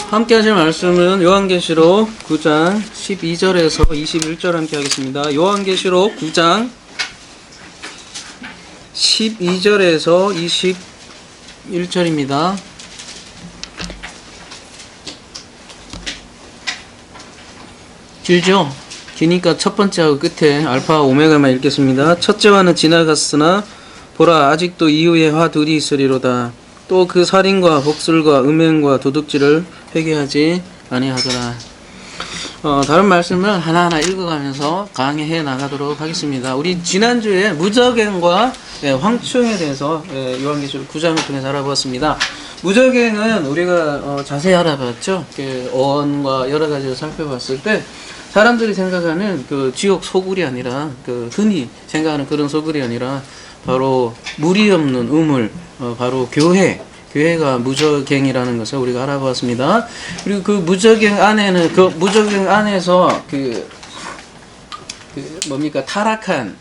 함께 하실 말씀은 요한계시록 9장 12절에서 21절 함께 하겠습니다. 요한계시록 9장 12절에서 21절입니다. 길죠? 기니까 첫 번째하고 끝에 알파와 오메가만 읽겠습니다. 첫째와는 지나갔으나 보라 아직도 이후에 화 둘이 있으리로다. 또 그 살인과 복술과 음행과 도둑질을 회개하지 아니하더라. 다른 말씀을 하나하나 읽어가면서 강의해 나가도록 하겠습니다. 우리 지난주에 무적행과 황충에 대해서 요한계시록 9장을 통해서 알아보았습니다. 무적행은 우리가 자세히 알아봤죠. 어원과 여러 가지를 살펴봤을 때 사람들이 생각하는 그 지옥 소굴이 아니라 그 흔히 생각하는 그런 소굴이 아니라 바로 물이 없는 우물, 바로 교회가 무적행이라는 것을 우리가 알아보았습니다. 그리고 그 무적행 안에는 그 무적행 안에서 뭡니까 타락한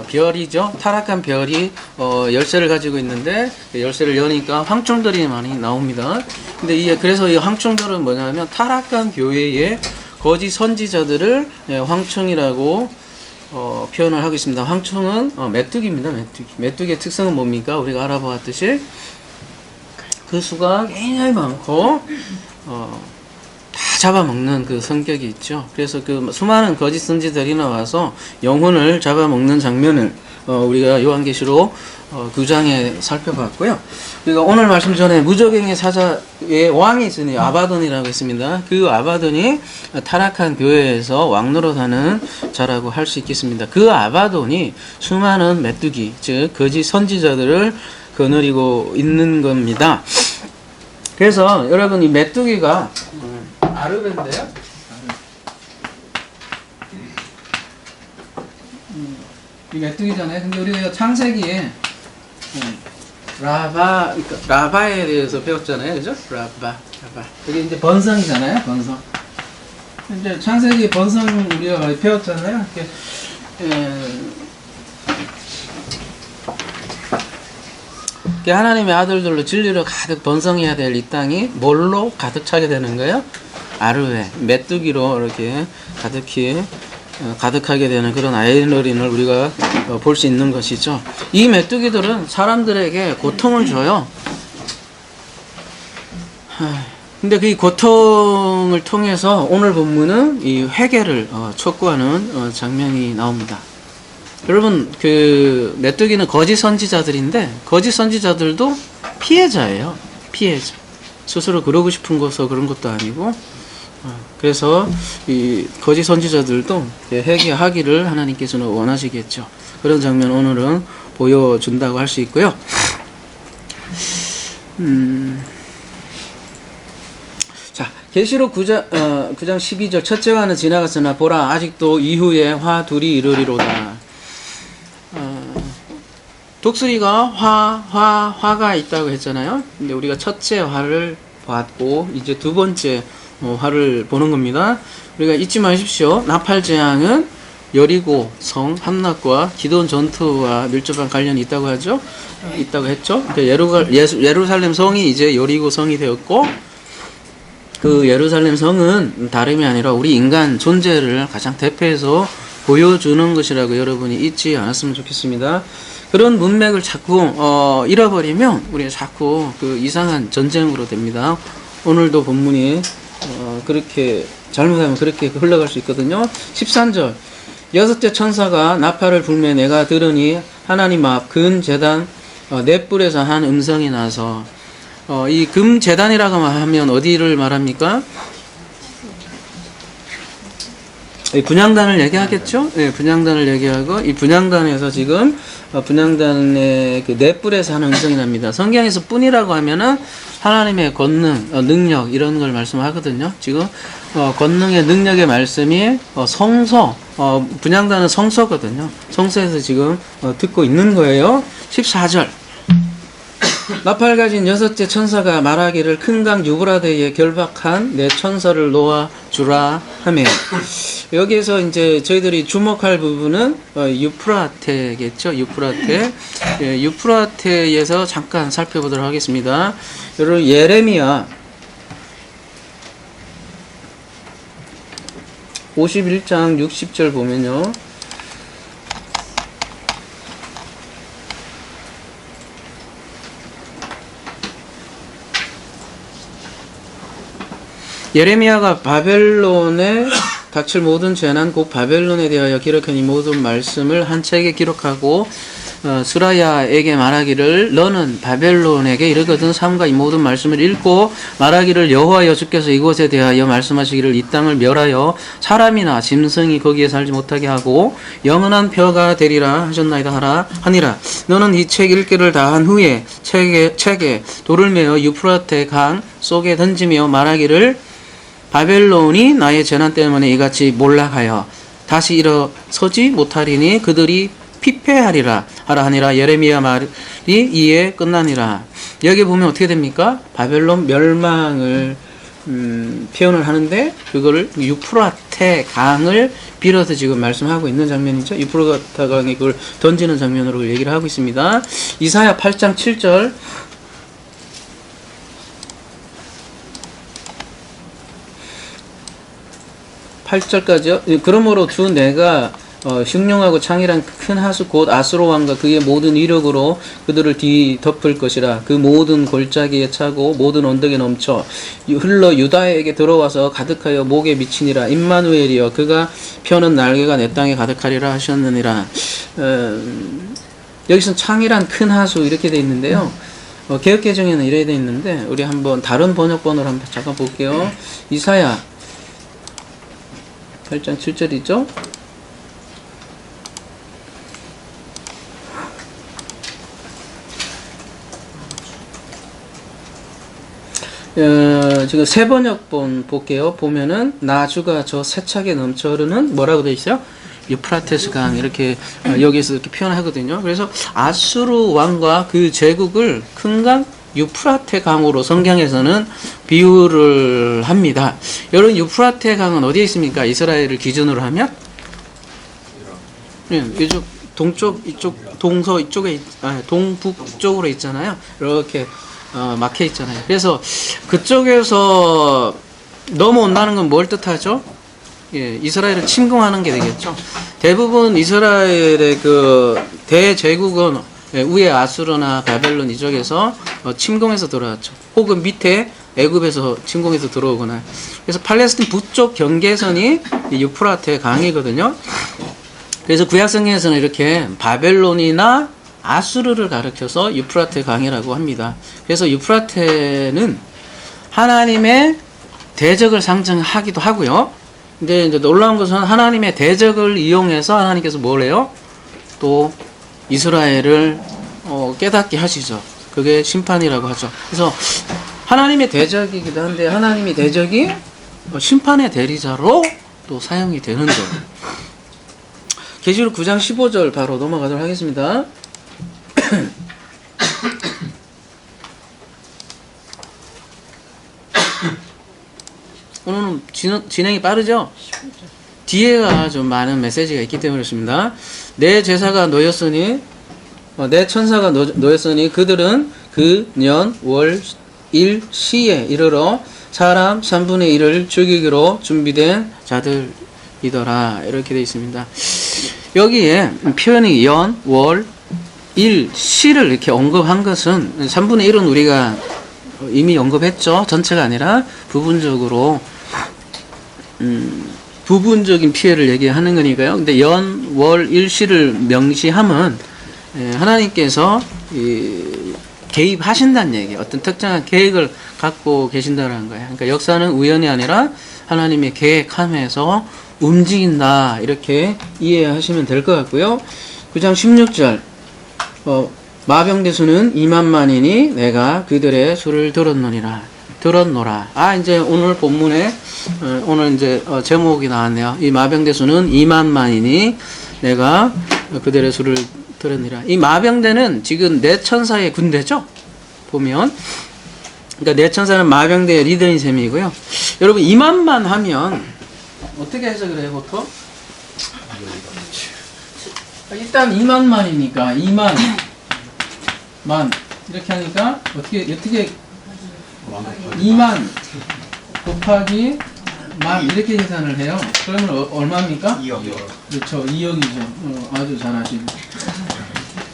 별이죠. 타락한 별이 열쇠를 가지고 있는데 그 열쇠를 여니까 황충들이 많이 나옵니다. 근데 그래서 이 황충들은 뭐냐면 타락한 교회의 거짓 선지자들을 황충이라고 표현을 하고 있습니다. 황충은 메뚜기입니다. 메뚜기의 특성은 뭡니까? 우리가 알아보았듯이 그 수가 굉장히 많고 다 잡아먹는 그 성격이 있죠. 그래서 그 수많은 거짓 선지자들이 나와서 영혼을 잡아먹는 장면을 우리가 요한계시록 9장에 살펴봤고요. 그리고 오늘 말씀 전에 무적행의 사자의 왕이 있으니 아바돈이라고 했습니다. 그 아바돈이 타락한 교회에서 왕노릇하는 자라고 할 수 있겠습니다. 그 아바돈이 수많은 메뚜기, 즉 거짓 선지자들을 거느리고 있는 겁니다. 그래서 여러분 이 메뚜기가 아르벤데요. 이 메뚜기잖아요. 근데 우리가 창세기에 라바에 대해서 배웠잖아요. 그죠? 라바. 이게 이제 번성이잖아요. 번성. 이제 창세기 번성 우리가 많이 배웠잖아요. 하나님의 아들들로 진리로 가득 번성해야 될 이 땅이 뭘로 가득 차게 되는 거예요? 아르웨, 메뚜기로 이렇게 가득하게 되는 그런 아이러니를 우리가 볼 수 있는 것이죠. 이 메뚜기들은 사람들에게 고통을 줘요. 근데 그 고통을 통해서 오늘 본문은 이 회개를 촉구하는 장면이 나옵니다. 여러분, 그 메뚜기는 거짓 선지자들인데 거짓 선지자들도 피해자예요. 피해자. 스스로 그러고 싶은 것서 그런 것도 아니고 그래서 이 거짓 선지자들도 회개하기를 하나님께서는 원하시겠죠. 그런 장면 오늘은 보여준다고 할 수 있고요. 자, 계시록 9장 12절 첫째와는 지나갔으나 보라 아직도 이후에 화 둘이 이르리로다. 독수리가 화가 있다고 했잖아요. 근데 우리가 첫째 화를 봤고 이제 두 번째 화를 보는 겁니다. 우리가 잊지 마십시오. 나팔재앙은 여리고 성 함락과 기돈 전투와 밀접한 관련이 있다고 했죠. 예루살렘 성이 이제 여리고 성이 되었고 그 예루살렘 성은 다름이 아니라 우리 인간 존재를 가장 대표해서 보여주는 것이라고 여러분이 잊지 않았으면 좋겠습니다. 그런 문맥을 자꾸 잃어버리면 우리가 자꾸 그 이상한 전쟁으로 됩니다. 오늘도 본문이 그렇게 잘못하면 그렇게 흘러갈 수 있거든요. 13절 여섯째 천사가 나팔을 불매 내가 들으니 하나님 앞 금 제단 넷불에서 한 음성이 나서 이 금 제단이라고 하면 어디를 말합니까? 분향단을 얘기하겠죠? 네, 분향단을 얘기하고 이 분향단에서 지금 분향단의 그 넷불에서 하는 음성이 납니다. 성경에서 뿐이라고 하면은 하나님의 권능, 능력 이런 걸 말씀하거든요. 지금 권능의 능력의 말씀이 성소, 분향단은 성소거든요. 성소에서 지금 듣고 있는 거예요. 14절 나팔 가진 여섯째 천사가 말하기를 큰 강 유브라데에 결박한 내 천사를 놓아 주라 하며 여기에서 이제 저희들이 주목할 부분은 유프라테겠죠. 유프라테. 유프라테에서 잠깐 살펴보도록 하겠습니다. 여러분 예레미야 51장 60절 보면요. 예레미야가 바벨론에 닥칠 모든 재난 곧 바벨론에 대하여 기록한 이 모든 말씀을 한 책에 기록하고 스라야에게 말하기를 너는 바벨론에게 이르거든 삼가 이 모든 말씀을 읽고 말하기를 여호와 주께서 이곳에 대하여 말씀하시기를 이 땅을 멸하여 사람이나 짐승이 거기에 살지 못하게 하고 영원한 표가 되리라 하셨나이다 하니라. 너는 이 책 읽기를 다 한 후에 책에 돌을 메어 유프라테 강 속에 던지며 말하기를 바벨론이 나의 재난 때문에 이같이 몰락하여 다시 일어서지 못하리니 그들이 피폐하리라 하라 하니라. 예레미야 말이 이에 끝나니라. 여기 보면 어떻게 됩니까? 바벨론 멸망을 표현을 하는데 그거를 유프라테 강을 빌어서 지금 말씀하고 있는 장면이죠. 유프라테 강에 그걸 던지는 장면으로 얘기를 하고 있습니다. 이사야 8장 7절 8절까지요. 그러므로 주 내가 흉룡하고 창이란 큰 하수 곧 아수로 왕과 그의 모든 위력으로 그들을 뒤덮을 것이라. 그 모든 골짜기에 차고 모든 언덕에 넘쳐 흘러 유다에게 들어와서 가득하여 목에 미치니라. 임마누엘이여 그가 펴는 날개가 내 땅에 가득하리라 하셨느니라. 여기서 창이란 큰 하수 이렇게 돼 있는데요. 개역개정에는 이래 돼 있는데 우리 한번 다른 번역본으로 한번 잠깐 볼게요. 이사야 8장 7절이죠. 지금 새 번역본 볼게요. 보면은 나주가 저 세차게 넘쳐 흐르는 뭐라고 되어 있어요? 유프라테스 강 이렇게 여기서 이렇게 표현하거든요. 그래서 아수르 왕과 그 제국을 큰 강 유프라테 강으로 성경에서는 비유를 합니다. 여러분 유프라테 강은 어디에 있습니까? 이스라엘을 기준으로 하면 이쪽 동쪽 이쪽 동서 이쪽에 동북 쪽으로 있잖아요. 이렇게 막혀 있잖아요. 그래서 그쪽에서 넘어온다는 건 뭘 뜻하죠? 예, 이스라엘을 침공하는 게 되겠죠. 대부분 이스라엘의 그 대제국은 위에 아수르나 바벨론 이쪽에서 침공해서 들어왔죠. 혹은 밑에 애굽에서 침공해서 들어오거나. 그래서 팔레스틴 북쪽 경계선이 유프라테 강이거든요. 그래서 구약성경에서는 이렇게 바벨론이나 아수르를 가리켜서 유프라테 강이라고 합니다. 그래서 유프라테는 하나님의 대적을 상징하기도 하고요. 근데 이제 놀라운 것은 하나님의 대적을 이용해서 하나님께서 뭘 해요? 또 이스라엘을 깨닫게 하시죠. 그게 심판이라고 하죠. 그래서 하나님의 대적이기도 한데 하나님의 대적이 심판의 대리자로 또 사용이 되는 거예요. 계시록 9장 15절 바로 넘어가도록 하겠습니다. 오늘은 진행이 빠르죠? 뒤에가 좀 많은 메시지가 있기 때문에 그렇습니다. 내 제사가 놓였으니 내 천사가 놓였으니 그들은 그 년, 월, 일, 시에 이르러 사람 3분의 1을 죽이기로 준비된 자들이더라. 이렇게 되어 있습니다. 여기에 표현이 연, 월, 일, 시를 이렇게 언급한 것은 3분의 1은 우리가 이미 언급했죠. 전체가 아니라 부분적으로 부분적인 피해를 얘기하는 거니까요. 근데 연, 월, 일, 시를 명시함은 하나님께서 개입하신다는 얘기예요. 어떤 특정한 계획을 갖고 계신다는 거예요. 그러니까 역사는 우연이 아니라 하나님의 계획함에서 움직인다. 이렇게 이해하시면 될 것 같고요. 9장 16절 마병대 수는 2만만이니 내가 그들의 수를 들었노라. 이제 오늘 본문에 오늘 이제 제목이 나왔네요. 이 마병대 수는 2만만이니 내가 그들의 수를 들었느니라. 이 마병대는 지금 네 천사의 군대죠. 보면 그러니까 네 천사는 마병대의 리더인 셈이고요. 여러분 2만만 하면 어떻게 해석을 해요 보통? 일단 2만만이니까 2만 이렇게 하니까 어떻게 2만 곱하기 만 이렇게 계산을 해요. 그러면 얼마입니까? 2억. 그렇죠. 2억이죠. 아주 잘하시네.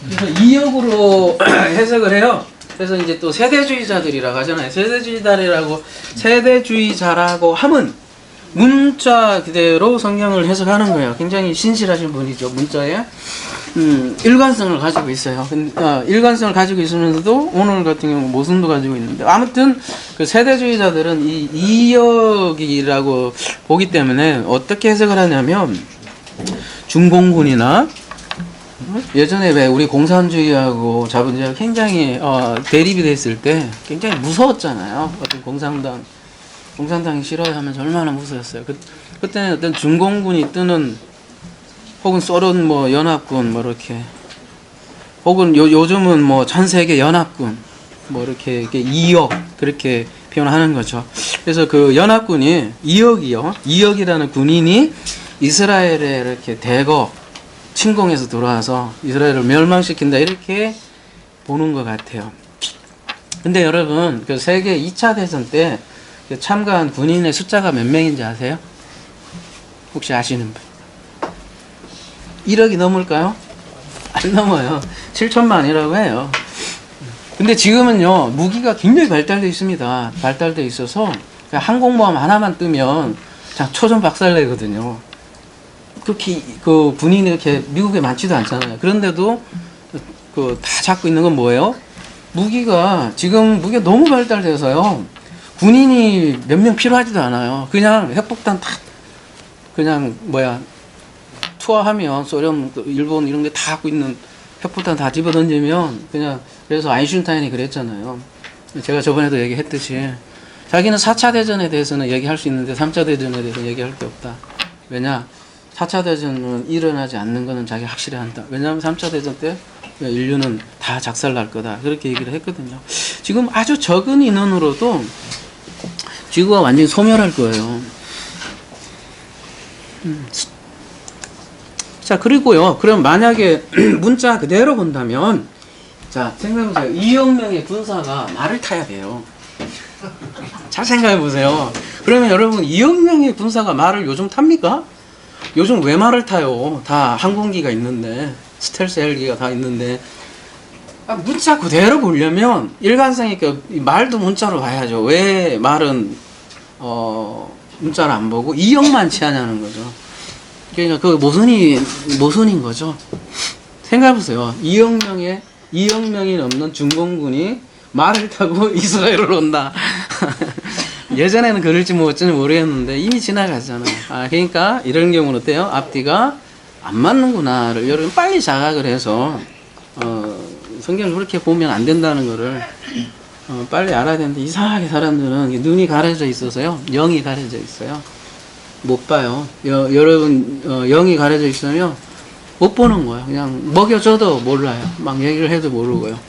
그래서 2억으로 해석을 해요. 그래서 이제 또 세대주의자들이라고 하잖아요. 세대주의자라고 하면 문자 그대로 성경을 해석하는 거예요. 굉장히 신실하신 분이죠. 문자에 일관성을 가지고 있어요. 일관성을 가지고 있으면서도 오늘 같은 경우 모순도 가지고 있는데, 아무튼 그 세대주의자들은 이 2억이라고 보기 때문에 어떻게 해석을 하냐면, 중공군이나 예전에 왜 우리 공산주의하고 자본주의가 굉장히 대립이 됐을 때 굉장히 무서웠잖아요. 어떤 공산당이 싫어하면서 얼마나 무서웠어요. 그때는 어떤 중공군이 뜨는, 혹은 소련 뭐 연합군 뭐 이렇게, 혹은 요즘은 뭐 전 세계 연합군 뭐 이렇게 2억 그렇게 표현하는 거죠. 그래서 그 연합군이 2억이라는 군인이 이스라엘에 이렇게 대거 침공해서 들어와서 이스라엘을 멸망시킨다, 이렇게 보는 것 같아요. 근데 여러분, 그 세계 2차 대전 때 참가한 군인의 숫자가 몇 명인지 아세요? 혹시 아시는 분? 1억이 넘을까요? 안 넘어요. 7천만이라고 해요. 근데 지금은요, 무기가 굉장히 발달되어 있습니다. 발달되어 있어서 항공모함 하나만 뜨면 초전 박살내거든요. 그렇게 그 군인이 이렇게 미국에 많지도 않잖아요. 그런데도 다 잡고 있는 건 뭐예요? 지금 무기가 너무 발달돼서요, 군인이 몇 명 필요하지도 않아요. 그냥 핵폭탄 투하하면 소련, 일본 이런 데 다 갖고 있는 핵폭탄 다 집어 던지면 그냥, 그래서 아인슈타인이 그랬잖아요. 제가 저번에도 얘기했듯이 자기는 4차 대전에 대해서는 얘기할 수 있는데 3차 대전에 대해서 얘기할 게 없다. 왜냐? 4차 대전은 일어나지 않는 거는 자기가 확실히 한다. 왜냐하면 3차 대전 때 인류는 다 작살날 거다. 그렇게 얘기를 했거든요. 지금 아주 적은 인원으로도 지구가 완전히 소멸할 거예요. 자, 그리고요, 그럼 만약에 문자 그대로 본다면, 자, 생각해보세요. 2억 명의 군사가 말을 타야 돼요. 잘 생각해보세요. 그러면 여러분, 2억 명의 군사가 말을 요즘 탑니까? 요즘 왜 말을 타요? 다 항공기가 있는데, 스텔스 헬기가 다 있는데. 문자 그대로 보려면 일관성 있게 말도 문자로 봐야죠. 왜 말은 문자를 안 보고 2억만 취하냐는 거죠. 그러니까 그 모순인 거죠. 생각해보세요. 2억 명이 넘는 중공군이 말을 타고 이스라엘을 온다. 예전에는 그럴지 뭐 어쩐지 모르겠는데 이미 지나갔잖아요. 그러니까 이런 경우는 어때요? 앞뒤가 안 맞는구나를 여러분 빨리 자각을 해서 성경을 그렇게 보면 안 된다는 거를 빨리 알아야 되는데, 이상하게 사람들은 눈이 가려져 있어서요, 영이 가려져 있어요. 못 봐요. 여러분, 영이 가려져 있으면 못 보는 거예요. 그냥 먹여줘도 몰라요. 막 얘기를 해도 모르고요.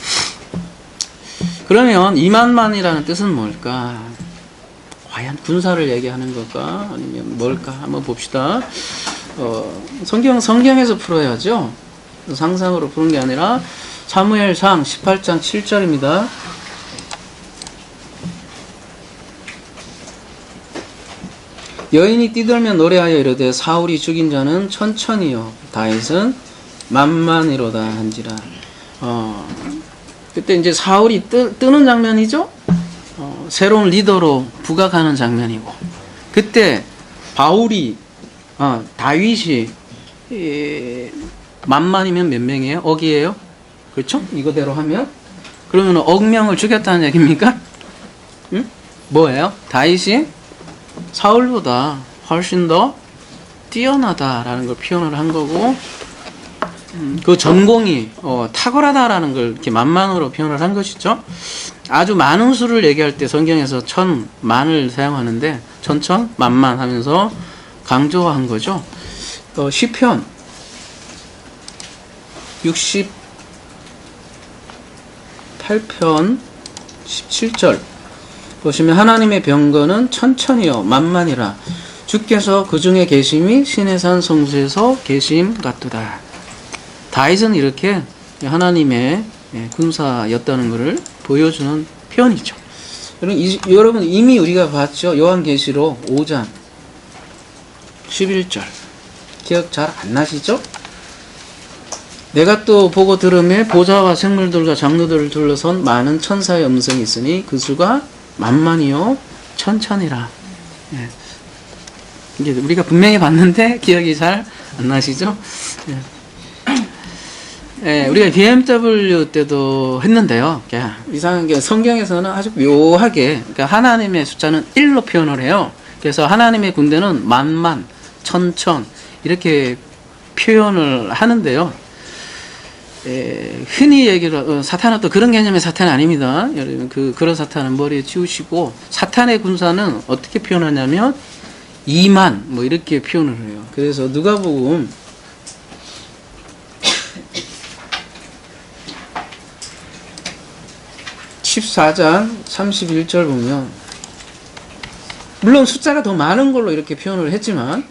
그러면 2만만이라는 뜻은 뭘까? 과연 군사를 얘기하는 걸까? 아니면 뭘까? 한번 봅시다. 성경에서 풀어야죠. 상상으로 푸는 게 아니라 사무엘상 18장 7절입니다. 여인이 뛰들며 노래하여 이르되 사울이 죽인 자는 천천히요 다윗은 만만이로다 한지라. 그때 이제 사울이 뜨는 장면이죠. 새로운 리더로 부각하는 장면이고, 그때 다윗이 만만이면 몇 명이에요? 억이에요? 그렇죠? 이거대로 하면 그러면 억명을 죽였다는 얘기입니까? 응? 뭐예요? 다윗이 사울보다 훨씬 더 뛰어나다라는 걸 표현을 한 거고, 그 전공이 탁월하다라는 걸 이렇게 만만으로 표현을 한 것이죠. 아주 많은 수를 얘기할 때 성경에서 천만을 사용하는데 천천 만만 하면서 강조한 거죠. 시편 68편 17절 보시면 하나님의 병거는 천천히요 만만이라 주께서 그 중에 계심이 신의 산 성수에서 계심 같도다. 다윗은 이렇게 하나님의 군사였다는 것을 보여주는 표현이죠. 여러분 이미 우리가 봤죠. 요한계시록 5장 11절. 기억 잘 안 나시죠? 내가 또 보고 들음에 보좌와 생물들과 장로들을 둘러선 많은 천사의 음성이 있으니 그 수가 만만이요 천천이라. 예. 이게 우리가 분명히 봤는데 기억이 잘 안 나시죠? 예. 예, 우리가 BMW 때도 했는데요. 이상한 게 성경에서는 아주 묘하게 그러니까 하나님의 숫자는 1로 표현을 해요. 그래서 하나님의 군대는 만만, 천천 이렇게 표현을 하는데요. 흔히 얘기를 사탄은 또 그런 개념의 사탄은 아닙니다. 여러분 그런 사탄은 머리에 치우시고 사탄의 군사는 어떻게 표현하냐면 2만 뭐 이렇게 표현을 해요. 그래서 누가복음 14장 31절 보면 물론 숫자가 더 많은 걸로 이렇게 표현을 했지만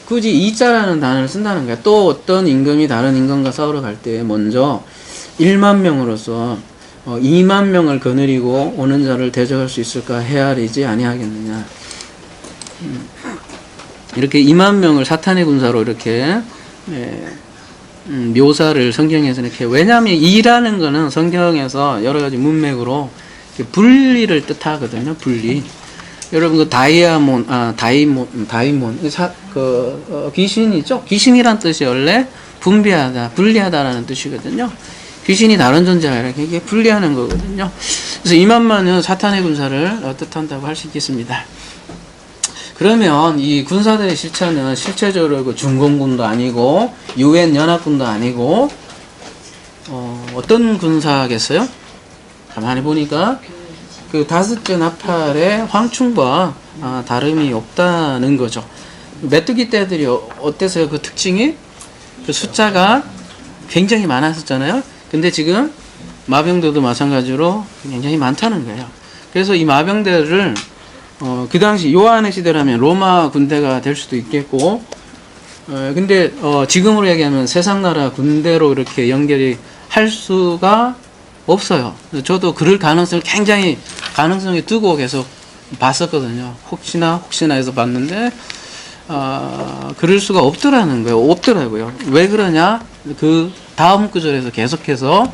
굳이 이자라는 단어를 쓴다는 거야. 또 어떤 임금이 다른 임금과 싸우러 갈 때 먼저 1만 명으로서 2만 명을 거느리고 오는 자를 대적할 수 있을까 헤아리지 아니하겠느냐. 이렇게 2만 명을 사탄의 군사로 이렇게 묘사를 성경에서 이렇게 왜냐하면 2라는 거는 성경에서 여러 가지 문맥으로 분리를 뜻하거든요. 분리. 여러분 그 다이몬 귀신이죠. 귀신이란 뜻이 원래 분비하다, 분리하다라는 뜻이거든요. 귀신이 다른 존재가 아니라 이게 분리하는 거거든요. 그래서 2만만은 사탄의 군사를 뜻한다고 할 수 있겠습니다. 그러면 이 군사들의 실체는 실체적으로 그 중공군도 아니고 UN 연합군도 아니고 어떤 군사겠어요? 가만히 보니까 그 다섯째 나팔의 황충과 다름이 없다는 거죠. 메뚜기 떼들이 어때서요? 그 특징이 그 숫자가 굉장히 많았었잖아요. 근데 지금 마병대도 마찬가지로 굉장히 많다는 거예요. 그래서 이 마병대를 그 당시 요한의 시대라면 로마 군대가 될 수도 있겠고, 근데 지금으로 얘기하면 세상 나라 군대로 이렇게 연결이 할 수가 없어요. 저도 그럴 가능성을 굉장히 가능성에 두고 계속 봤었거든요. 혹시나 해서 봤는데 그럴 수가 없더라는 거예요. 없더라고요. 왜 그러냐? 그 다음 구절에서 계속해서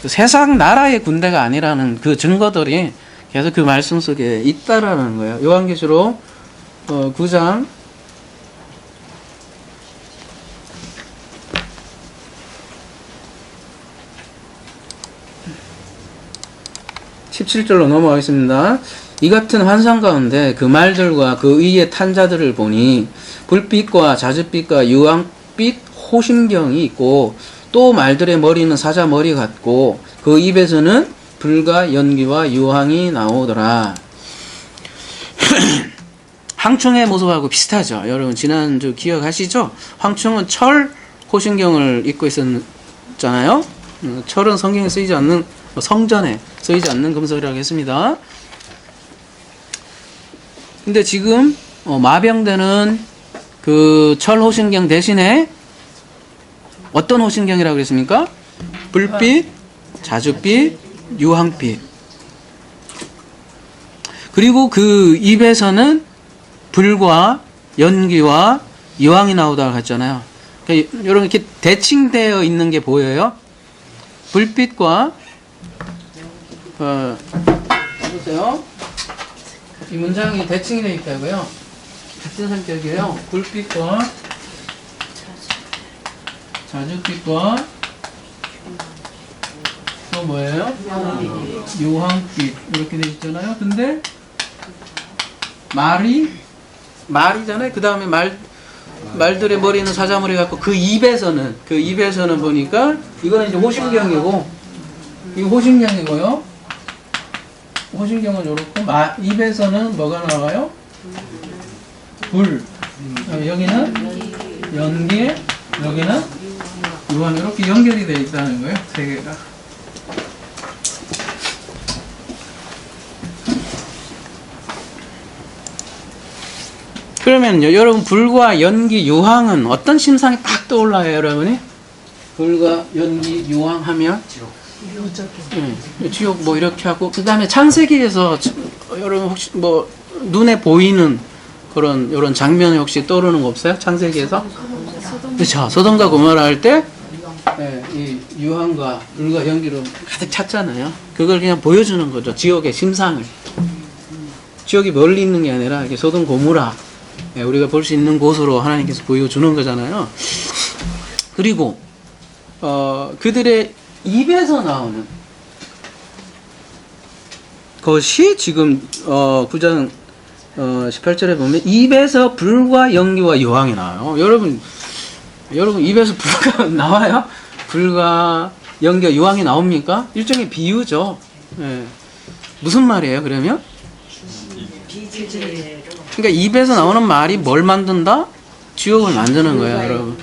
그 세상 나라의 군대가 아니라는 그 증거들이 계속 그 말씀 속에 있다라는 거예요. 요한계시록 9장 17절로 넘어가겠습니다. 이 같은 환상 가운데 그 말들과 그 위에 탄 자들을 보니 불빛과 자줏빛과 유황빛 호심경이 있고 또 말들의 머리는 사자 머리 같고 그 입에서는 불과 연기와 유황이 나오더라. 황충의 모습하고 비슷하죠. 여러분 지난주 기억하시죠? 황충은 철 호심경을 입고 있었잖아요. 철은 성경에 쓰이지 않는 성전에 쓰이지 않는 금속이라고 했습니다. 근데 지금 마병대는 그 철 호심경 대신에 어떤 호심경이라고 그랬습니까? 불빛, 자줏빛, 유황빛. 그리고 그 입에서는 불과 연기와 유황이 나오다고 했잖아요. 그러니까 여러분 이렇게 대칭되어 있는 게 보여요? 불빛과 보세요. 이 문장이 대칭이 되어 있다고요. 같은 성격이에요. 불빛과 자줏빛과 또 뭐예요? 유황빛 이렇게 되어 있잖아요. 근데 말이잖아요. 그 다음에 말들의 머리는 사자머리 같고 그 입에서는 보니까 이거는 이제 호심경이고 이 호심경이고요. 호심경은 이렇고 입에서는 뭐가 나와요? 불. 여기는 연기, 여기는 유황. 이렇게 연결이 되어 있다는 거예요. 세 개가. 그러면요, 여러분 불과 연기, 유황은 어떤 심상이 딱 떠올라요, 여러분이? 불과 연기, 유황 하면 지옥 뭐 이렇게 하고 그 다음에 창세기에서 여러분 혹시 뭐 눈에 보이는 그런 이런 장면이 혹시 떠오르는 거 없어요? 창세기에서? 그렇죠. 소돔과 고모라 할 때 이 유황과 불과 연기로 가득 찼잖아요. 그걸 그냥 보여주는 거죠. 지옥의 심상을. 지옥이 멀리 있는 게 아니라 이게 소돔 고모라 우리가 볼 수 있는 곳으로 하나님께서 보여주는 거잖아요. 그리고 그들의 입에서 나오는 것이 지금 9장 18절에 보면 입에서 불과 연기와 유황이 나와요. 여러분 입에서 불과 나와요? 불과 연기와 유황이 나옵니까? 일종의 비유죠. 예. 무슨 말이에요 그러면? 그러니까 입에서 나오는 말이 뭘 만든다? 지옥을 만드는 거예요 여러분.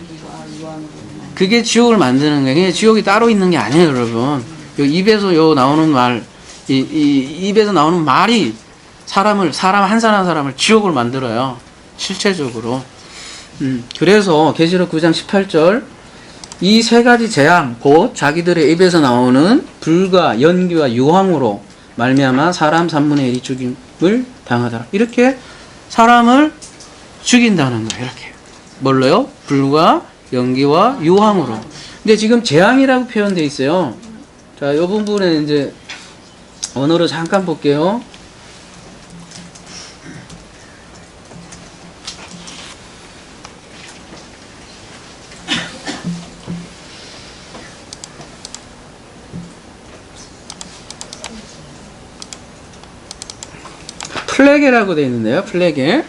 그게 지옥을 만드는 거예요. 그게 지옥이 따로 있는 게 아니에요 여러분. 입에서 나오는 말, 입에서 나오는 말이 사람 한 사람을 지옥을 만들어요. 실체적으로. 그래서 계시록 9장 18절 이 세 가지 재앙 곧 자기들의 입에서 나오는 불과 연기와 유황으로 말미암아 사람 3분의 1이 죽임을 당하더라. 이렇게 사람을 죽인다는 거예요. 이렇게 뭘로요? 불과 연기와 유황으로. 근데 지금 재앙이라고 표현되어 있어요. 자, 이 부분에 이제 언어로 잠깐 볼게요. 플레게라고 되어 있는데요. 플레게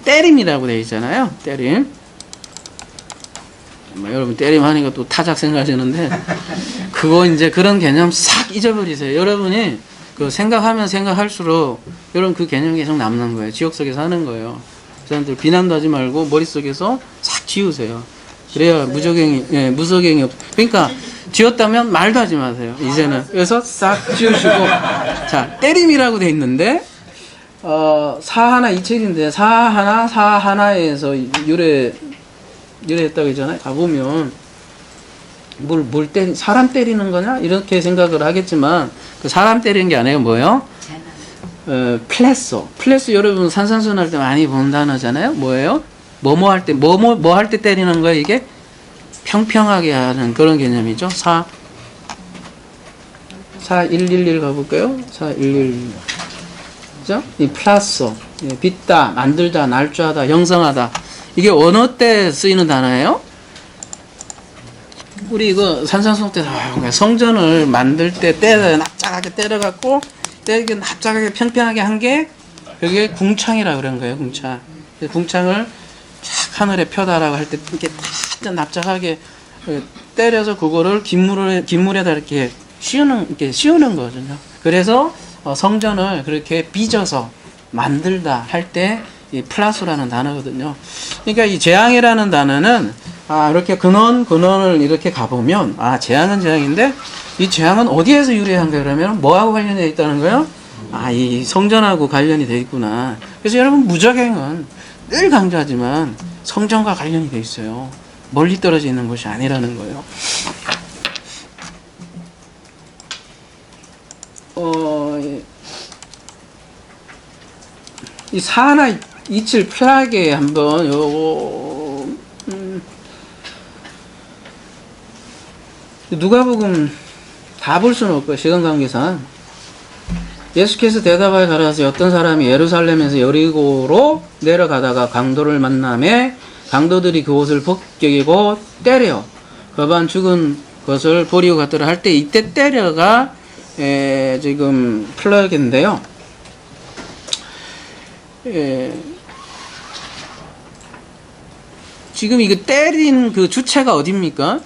때림이라고 되어 있잖아요. 때림. 여러분 때림 하니까 또 타작 생각하시는데 그거 이제 그런 개념 싹 잊어버리세요. 여러분이 그 생각하면 생각할수록 여러분 그 개념이 계속 남는 거예요. 지옥 속에 사는 거예요. 저한테 비난도 하지 말고 머릿속에서 싹 지우세요. 그래야 무적행이 그러니까 지웠다면 말도 하지 마세요. 이제는. 그래서 싹 지우시고 자, 때림이라고 돼 있는데 사하나 이 책인데 사하나에서 유래했다고 했잖아요. 가보면 사람 때리는 거냐? 이렇게 생각을 하겠지만 그 사람 때리는 게 아니에요. 뭐예요? 플레소 여러분 산산순 할 때 많이 본 단어잖아요. 뭐예요? 뭐 할 때 때리는 거예요. 이게 평평하게 하는 그런 개념이죠. 4111 가볼까요? 4111 그죠? 이 플라소 빚다, 만들다, 날조하다, 형성하다. 이게 어느 때 쓰이는 단어예요? 우리 이거 산산송 때 성전을 만들 때 납작하게 때려갖고 이렇게 납작하게 평평하게 한 게 그게 궁창이라고 그런 거예요. 궁창을 쫙 하늘에 펴다라고 할 때 이렇게 딱 납작하게 때려서 그거를 긴물에다 이렇게 씌우는 거거든요. 그래서 성전을 그렇게 빚어서 만들다 할 때 이 플라소라는 단어거든요. 그러니까 이 재앙이라는 단어는 이렇게 근원을 이렇게 가보면 재앙은 재앙인데 이 재앙은 어디에서 유래한가 그러면 뭐하고 관련이 되어 있다는 거예요? 이 성전하고 관련이 되어 있구나. 그래서 여러분 무적행은 늘 강조하지만 성전과 관련이 되어 있어요. 멀리 떨어져 있는 것이 아니라는 거예요. 이 사하나 이칠 플라게 한번 누가복음 다 볼 수는 없고요. 시간 관계상 예수께서 대답하여 가라사대 어떤 사람이 예루살렘에서 여리고로 내려가다가 강도를 만나매 강도들이 그 옷을 벗기고 때려 거반 죽은 것을 버리고 갔더라 할 때 이때 때려가 지금 플라게인데요. 지금 이거 때린 그 주체가 어딥니까?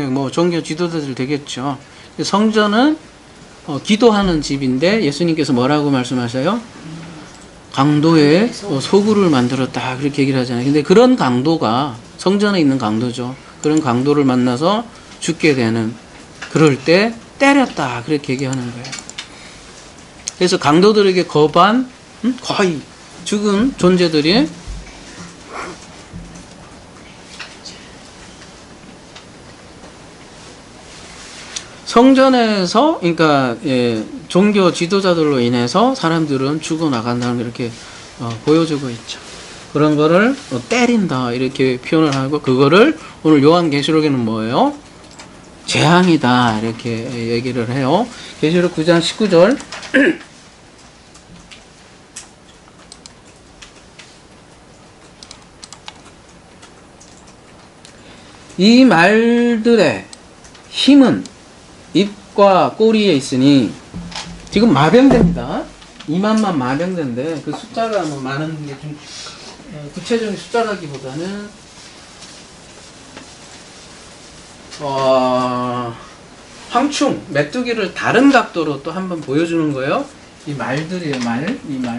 뭐 종교 지도자들 되겠죠. 성전은 기도하는 집인데 예수님께서 뭐라고 말씀하셔요? 강도의 소굴을 만들었다 그렇게 얘기를 하잖아요. 근데 그런 강도가 성전에 있는 강도죠. 그런 강도를 만나서 죽게 되는 그럴 때 때렸다 그렇게 얘기하는 거예요. 그래서 강도들에게 거의 죽은 존재들이 성전에서 그러니까 종교 지도자들로 인해서 사람들은 죽어나간다는 걸 이렇게 보여주고 있죠. 그런 거를 때린다 이렇게 표현을 하고 그거를 오늘 요한계시록에는 뭐예요? 재앙이다 이렇게 얘기를 해요. 계시록 9장 19절 이 말들의 힘은 입과 꼬리에 있으니 지금 마병됩니다. 2만만 마병된데 그 숫자가 뭐 많은 게 좀 구체적인 숫자라기보다는 황충 메뚜기를 다른 각도로 또 한번 보여주는 거예요. 이 말들이에요. 이 말.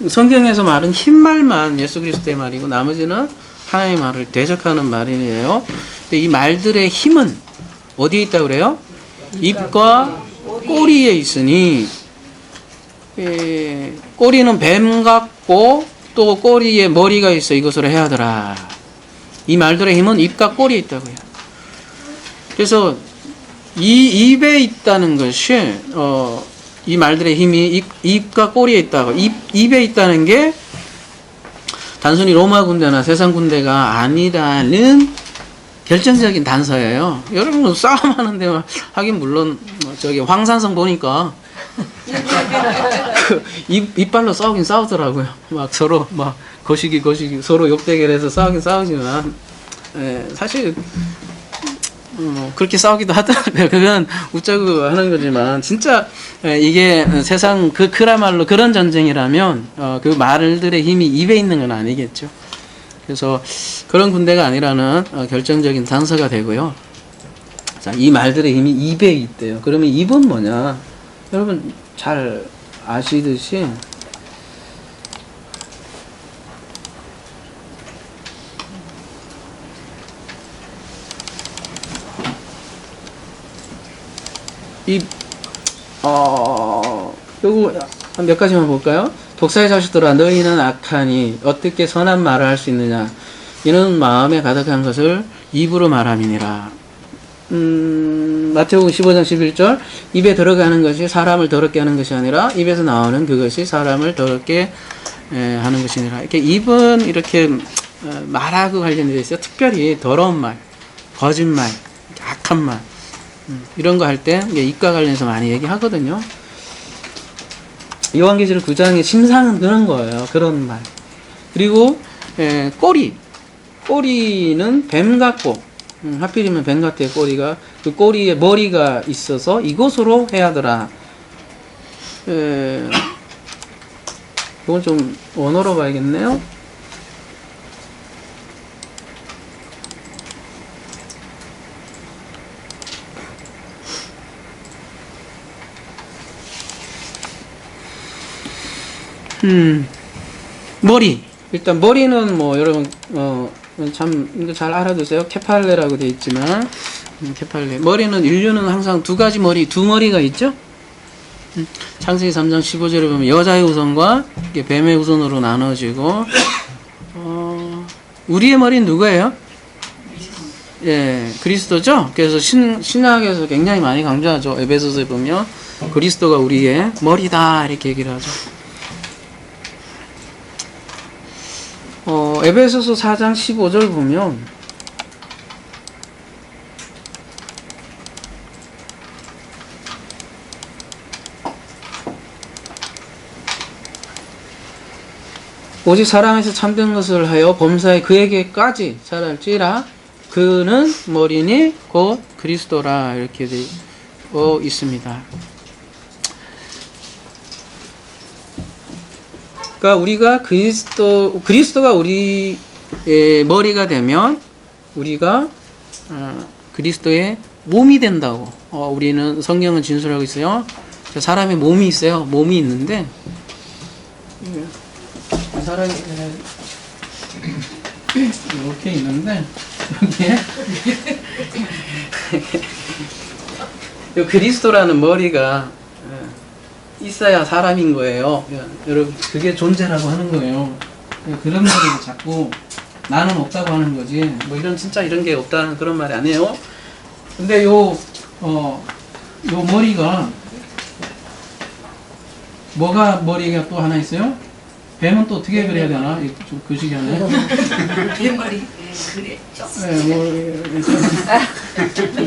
성경에서 말은 흰말만 예수 그리스도의 말이고 나머지는 하나님의 말을 대적하는 말이에요. 근데 이 말들의 힘은 어디에 있다고 그래요? 입과 꼬리에 있으니 꼬리는 뱀 같고 또 꼬리에 머리가 있어 이것으로 해야 하더라. 이 말들의 힘은 입과 꼬리에 있다고요. 그래서 이 입에 있다는 것이 이 말들의 힘이 입과 꼬리에 있다고. 입에 있다는 게 단순히 로마 군대나 세상 군대가 아니라는 결정적인 단서예요. 여러분 싸움하는데 하긴 물론 저기 황산성 보니까 이빨로 싸우긴 싸우더라고요. 막 서로 막 거시기 서로 욕대결해서 싸우긴 싸우지만 사실 그렇게 싸우기도 하더라고요. 그건 웃자고 하는 거지만 진짜 이게 세상 그야말로 그런 전쟁이라면 그 말들의 힘이 입에 있는 건 아니겠죠. 그래서 그런 군대가 아니라는 결정적인 단서가 되고요. 자, 이 말들의 힘이 입에 있대요. 그러면 입은 뭐냐? 여러분 잘 아시듯이 요거 한 몇 가지만 볼까요? 독사의 자식들아 너희는 악하니 어떻게 선한 말을 할 수 있느냐? 이는 마음에 가득한 것을 입으로 말함이니라. 마태복음 15장 11절 입에 들어가는 것이 사람을 더럽게 하는 것이 아니라 입에서 나오는 그것이 사람을 더럽게 하는 것이니라. 이렇게 입은 이렇게 말하고 관련되어 있어요. 특별히 더러운 말, 거짓말, 악한 말 이런 거 할 때 입과 관련해서 많이 얘기하거든요. 요한계시록 9장의 심상은 그런 거예요. 그런 말. 그리고 꼬리는 뱀 같고 하필이면 뱀 같아요. 꼬리가 그 꼬리에 머리가 있어서 이것으로 해야 하더라. 이건 좀 원어로 봐야겠네요. 머리. 일단 머리는 뭐 여러분 참 이거 잘 알아두세요. 케팔레라고 되어 있지만 케팔레. 머리는 인류는 항상 두 머리가 있죠. 창세기 3장 15절에 보면 여자의 후손과 뱀의 후손으로 나눠지고 우리의 머리는 누구예요? 예, 그리스도죠. 그래서 신약에서 굉장히 많이 강조하죠. 에베소서에 보면 그리스도가 우리의 머리다 이렇게 얘기를 하죠. 에베소서 4장 15절 보면 오직 사랑에서 참된 것을 하여 범사에 그에게까지 잘할지라 그는 머리니 곧 그리스도라 이렇게 되어 있습니다. 그러니까 우리가 그리스도가 우리의 머리가 되면 우리가 그리스도의 몸이 된다고 우리는 성경은 진술하고 있어요. 사람의 몸이 있어요. 몸이 있는데 사람이 이렇게 있는데 여기에 그리스도라는 머리가 있어야 사람인 거예요. 여러분 그게 존재라고 하는 거예요. 그런 머리를 자꾸 나는 없다고 하는 거지. 뭐 이런 진짜 이런 게 없다는 그런 말이 아니에요. 근데 요 머리가 뭐가 머리가 또 하나 있어요? 뱀은 또 어떻게 그려야 되나? 좀 그시기 하네. 뱀머리 그랬죠. 네, 뭐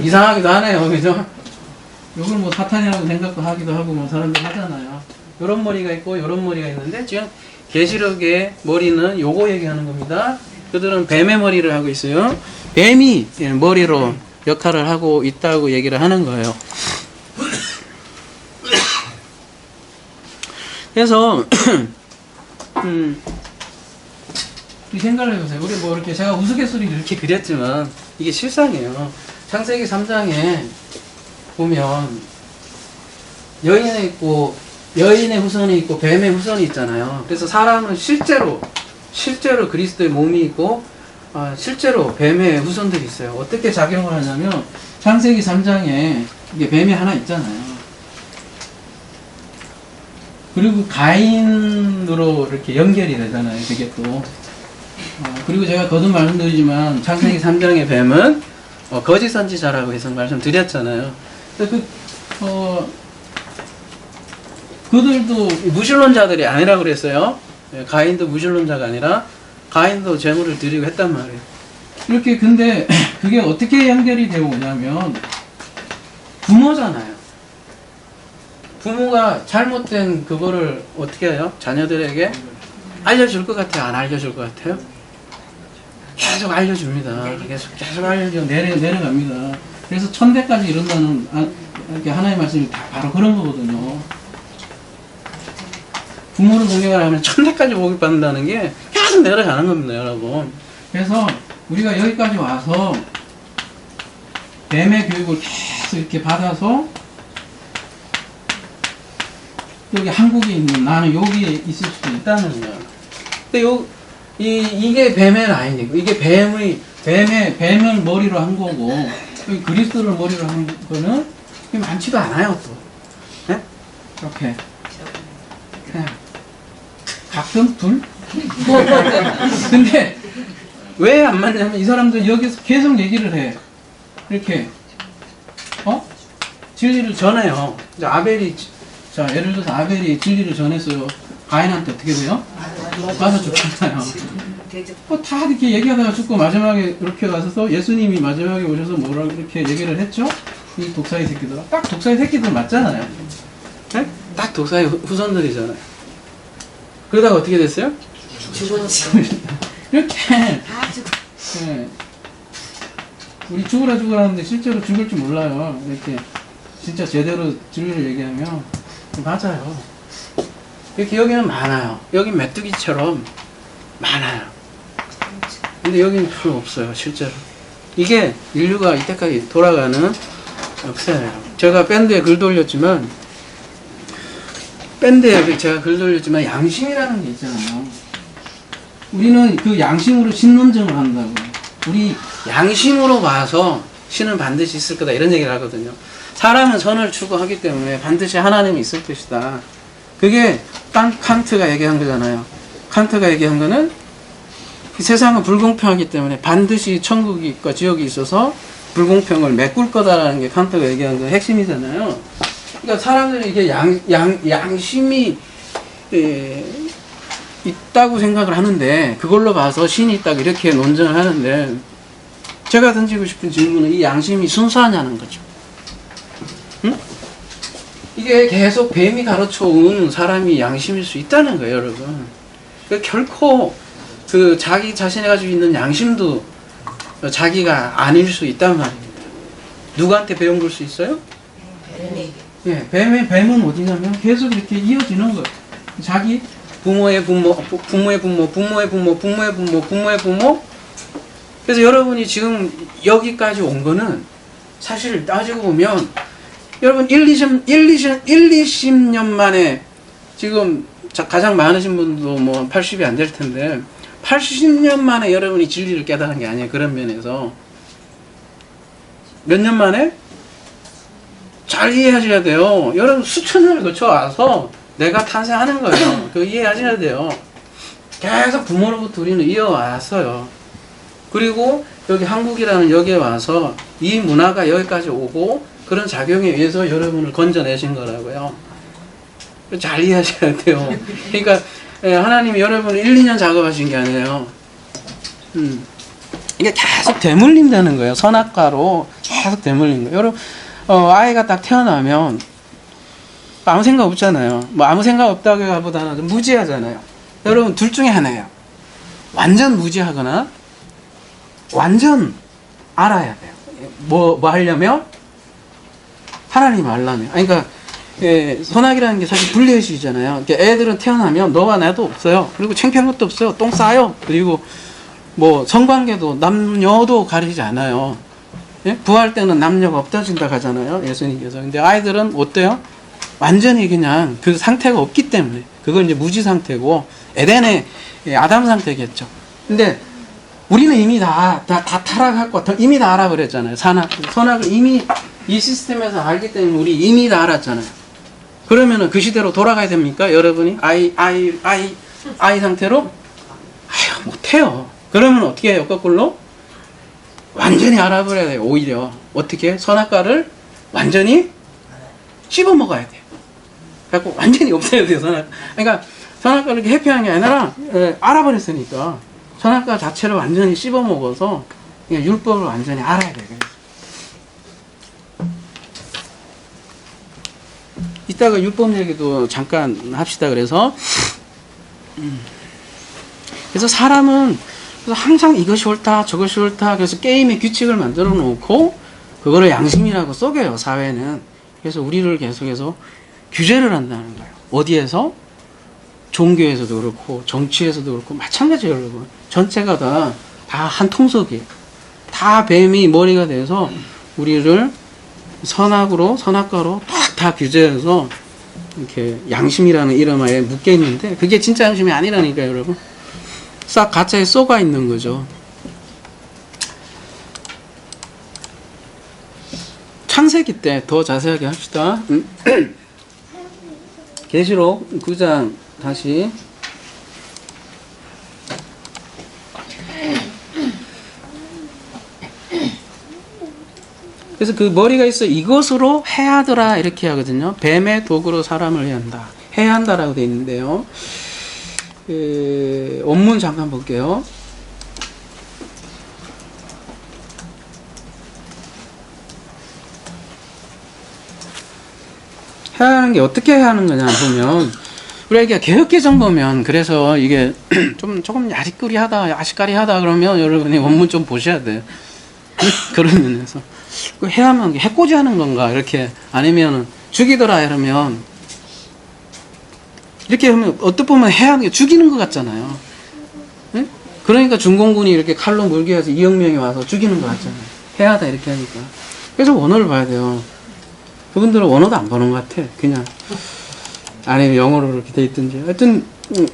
이상하기도 하네요, 그죠? 요걸 뭐 사탄이라고 생각도 하기도 하고 뭐 사람들 하잖아요. 요런 머리가 있고 요런 머리가 있는데 지금 계시록의 머리는 요거 얘기하는 겁니다. 그들은 뱀의 머리를 하고 있어요. 뱀이 머리로 역할을 하고 있다고 얘기를 하는 거예요. 그래서 우리 생각을 해보세요. 우리 뭐 이렇게 제가 우스갯소리를 이렇게 그렸지만 이게 실상이에요. 창세기 3장에 보면 여인이 있고 여인의 후손이 있고 뱀의 후손이 있잖아요. 그래서 사람은 실제로 그리스도의 몸이 있고 실제로 뱀의 후손들이 있어요. 어떻게 작용을 하냐면 창세기 3장에 이게 뱀이 하나 있잖아요. 그리고 가인으로 이렇게 연결이 되잖아요. 그게 또 그리고 제가 거듭 말씀드리지만 창세기 3장의 뱀은 거짓 선지자라고 해서 말씀드렸잖아요. 그들도 무신론자들이 아니라고 그랬어요. 가인도 무신론자가 아니라 가인도 제물을 드리고 했단 말이에요. 이렇게 근데 그게 어떻게 연결이 되어 오냐면 부모잖아요. 부모가 잘못된 그거를 어떻게 해요? 자녀들에게 알려줄 것 같아요? 안 알려줄 것 같아요? 계속 알려줍니다. 계속 알려줘 내려갑니다. 그래서 천대까지 이른다는 이렇게 하나의 말씀이 다 바로 그런 거거든요. 부모를 공경을 하면 천대까지 복을 받는다는 게 계속 내려가는 겁니다, 여러분. 그래서 우리가 여기까지 와서 뱀의 교육을 계속 이렇게 받아서 여기 한국에 있는 나는 여기에 있을 수도 있다는 거야. 근데 이게 뱀의 라인이고 이게 뱀을 머리로 한 거고 여기 그리스도를 머리로 한 거는 많지도 않아요 또. 네? 이렇게 그냥 가끔 둘? 근데 왜 안 맞냐면 이 사람들 여기서 계속 얘기를 해. 이렇게 진리를 전해요. 예를 들어서 아벨이 진리를 전했어요. 가인한테 어떻게 돼요? 맞아 죽잖아요. 다 이렇게 얘기하다가 죽고 마지막에 이렇게 가서 예수님이 마지막에 오셔서 뭐라고 이렇게 얘기를 했죠? 이 독사의 새끼들. 딱 독사의 새끼들 맞잖아요. 네? 딱 독사의 후손들이잖아요. 그러다가 어떻게 됐어요? 이렇게. 네. 우리 죽으라 하는데 실제로 죽을 줄 몰라요. 이렇게. 진짜 제대로 진리를 얘기하면 맞아요. 이렇게 여기는 많아요. 여기 메뚜기처럼 많아요. 근데 여기는 별로 없어요, 실제로. 이게 인류가 이때까지 돌아가는 역사예요. 제가 밴드에 글 돌렸지만 양심이라는 게 있잖아요. 우리는 그 양심으로 신론증을 한다고. 우리 양심으로 봐서 신은 반드시 있을 거다 이런 얘기를 하거든요. 사람은 선을 추구하기 때문에 반드시 하나님이 있을 것이다. 그게 칸트가 얘기한 거잖아요. 칸트가 얘기한 거는 이 세상은 불공평하기 때문에 반드시 천국과 지옥이 있어서 불공평을 메꿀 거다라는 게 칸트가 얘기한 거 핵심이잖아요. 그러니까 사람들이 이게 양심이 있다고 생각을 하는데 그걸로 봐서 신이 있다고 이렇게 논증을 하는데 제가 던지고 싶은 질문은 이 양심이 순수하냐는 거죠. 응? 이게 계속 뱀이 가르쳐온 사람이 양심일 수 있다는 거예요, 여러분. 결코 자기 자신이 가지고 있는 양심도 자기가 아닐 수 있단 말입니다. 누구한테 배운 걸 수 있어요? 예, 뱀은 어디냐면 계속 이렇게 이어지는 거예요. 자기 부모의 부모, 부모의 부모, 부모의 부모, 부모의 부모, 부모의 부모. 그래서 여러분이 지금 여기까지 온 거는 사실 따지고 보면 여러분 20년 만에 지금 가장 많으신 분도 뭐 80이 안 될 텐데 80년 만에 여러분이 진리를 깨달은 게 아니에요. 그런 면에서 몇 년 만에? 잘 이해하셔야 돼요. 여러분 수천 년을 거쳐와서 내가 탄생하는 거예요. 그거 이해하셔야 돼요. 계속 부모로부터 우리는 이어왔어요. 그리고 여기 한국이라는 여기에 와서 이 문화가 여기까지 오고 그런 작용에 의해서 여러분을 건져내신 거라고요. 잘 이해하셔야 돼요. 그러니까 하나님이 여러분을 1, 2년 작업하신 게 아니에요. 이게 계속 되물린다는 거예요. 선악과로 계속 되물린 거예요. 여러분 아이가 딱 태어나면 아무 생각 없잖아요. 뭐 아무 생각 없다기보다는 좀 무지하잖아요. 여러분 둘 중에 하나예요. 완전 무지하거나 완전 알아야 돼요. 뭐 하려면 하나님 알려면. 그러니까 선악이라는 게 사실 분리의식이잖아요. 애들은 태어나면 너와 나도 없어요. 그리고 창피한 것도 없어요. 똥 싸요. 그리고 뭐 성관계도 남녀도 가리지 않아요. 예? 부활 때는 남녀가 없어진다 하잖아요. 예수님께서. 근데 아이들은 어때요? 완전히 그냥 그 상태가 없기 때문에. 그건 이제 무지 상태고 에덴의 아담 상태겠죠. 근데 우리는 이미 다 타락하고 이미 다 알아버렸잖아요. 선악을 이미 이 시스템에서 알기 때문에 우리 이미 다 알았잖아요. 그러면은 그 시대로 돌아가야 됩니까? 여러분이 아이 상태로? 아휴 못해요. 그러면 어떻게 해요? 거꾸로? 완전히 알아버려야 돼요. 오히려 어떻게? 선악과를 완전히 씹어 먹어야 돼요. 그래갖고 완전히 없애야 돼요. 그러니까 선악과를 이렇게 회피하는 게 아니라 알아버렸으니까 선악과 자체를 완전히 씹어 먹어서 그냥 율법을 완전히 알아야 돼요. 이따가 율법 얘기도 잠깐 합시다. 그래서 사람은 항상 이것이 옳다 저것이 옳다 그래서 게임의 규칙을 만들어 놓고 그거를 양심이라고 속여요. 사회는. 그래서 우리를 계속해서 규제를 한다는 거예요. 어디에서? 종교에서도 그렇고 정치에서도 그렇고 마찬가지예요. 여러분 전체가 다 한 통속이에요. 다 뱀이 머리가 돼서 우리를 선악과로 다 규제해서 이렇게 양심이라는 이름 하에 묶여 있는데 그게 진짜 양심이 아니라니까요. 여러분 싹 가짜에 쏘가 있는 거죠. 창세기 때 더 자세하게 합시다. 계시록 9장 다시 그래서 그 머리가 있어 이것으로 해하더라 이렇게 하거든요. 뱀의 도구로 사람을 해야 한다라고 되어 있는데요. 원문 잠깐 볼게요. 해야 하는 게 어떻게 해야 하는 거냐 보면 우리가 개혁개정 보면 그래서 이게 조금 아시까리하다 그러면 여러분이 원문 좀 보셔야 돼요. 그런 면에서 해야만 해코지 하는 건가 이렇게 아니면 죽이더라 이러면 이렇게 하면 어떻게 보면 해야 하는 게 죽이는 것 같잖아요. 네? 그러니까 중공군이 이렇게 칼로 물게 해서 이혁명이 와서 죽이는 것 같잖아요. 해야 하다 이렇게 하니까. 그래서 원어를 봐야 돼요. 그분들은 원어도 안 보는 것 같아. 그냥 아니면 영어로 이렇게 돼 있든지. 하여튼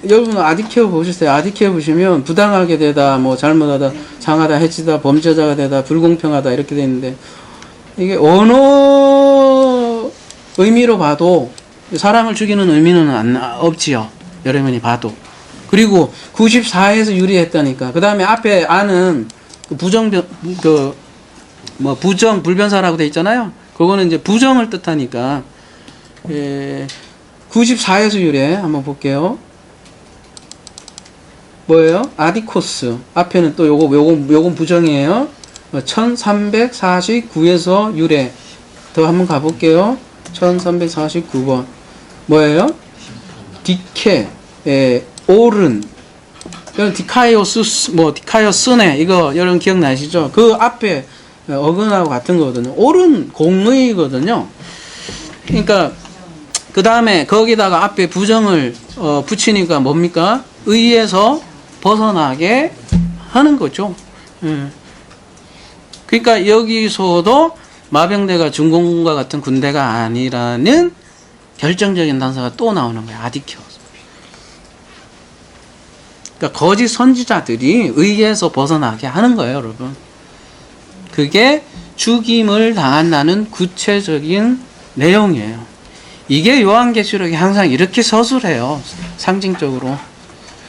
여러분 아디케어 보셨어요? 아디케어 보시면 부당하게 되다, 뭐 잘못하다, 상하다, 해치다, 범죄자가 되다, 불공평하다 이렇게 돼 있는데 이게 언어 의미로 봐도 사람을 죽이는 의미는 없지요. 여러분이 봐도. 그리고 94에서 유리했다니까. 그 다음에 앞에 아는 부정 불변사라고 돼 있잖아요. 그거는 이제 부정을 뜻하니까. 94에서 유래 한번 볼게요. 뭐예요? 아디코스. 앞에는 또 요건 부정이에요. 1349에서 유래. 더 한번 가볼게요. 1349번. 뭐예요? 디케, 오른. 디카이오스네. 이거 여러분 기억나시죠? 그 앞에 어근하고 같은 거거든요. 오른 공의거든요. 그러니까 그 다음에 거기다가 앞에 부정을 붙이니까 뭡니까? 의에서 벗어나게 하는 거죠. 그러니까 여기서도 마병대가 중공군과 같은 군대가 아니라는 결정적인 단서가 또 나오는 거예요. 아디케오스. 그러니까 거짓 선지자들이 의에서 벗어나게 하는 거예요, 여러분. 그게 죽임을 당한다는 구체적인 내용이에요. 이게 요한계시록이 항상 이렇게 서술해요. 상징적으로.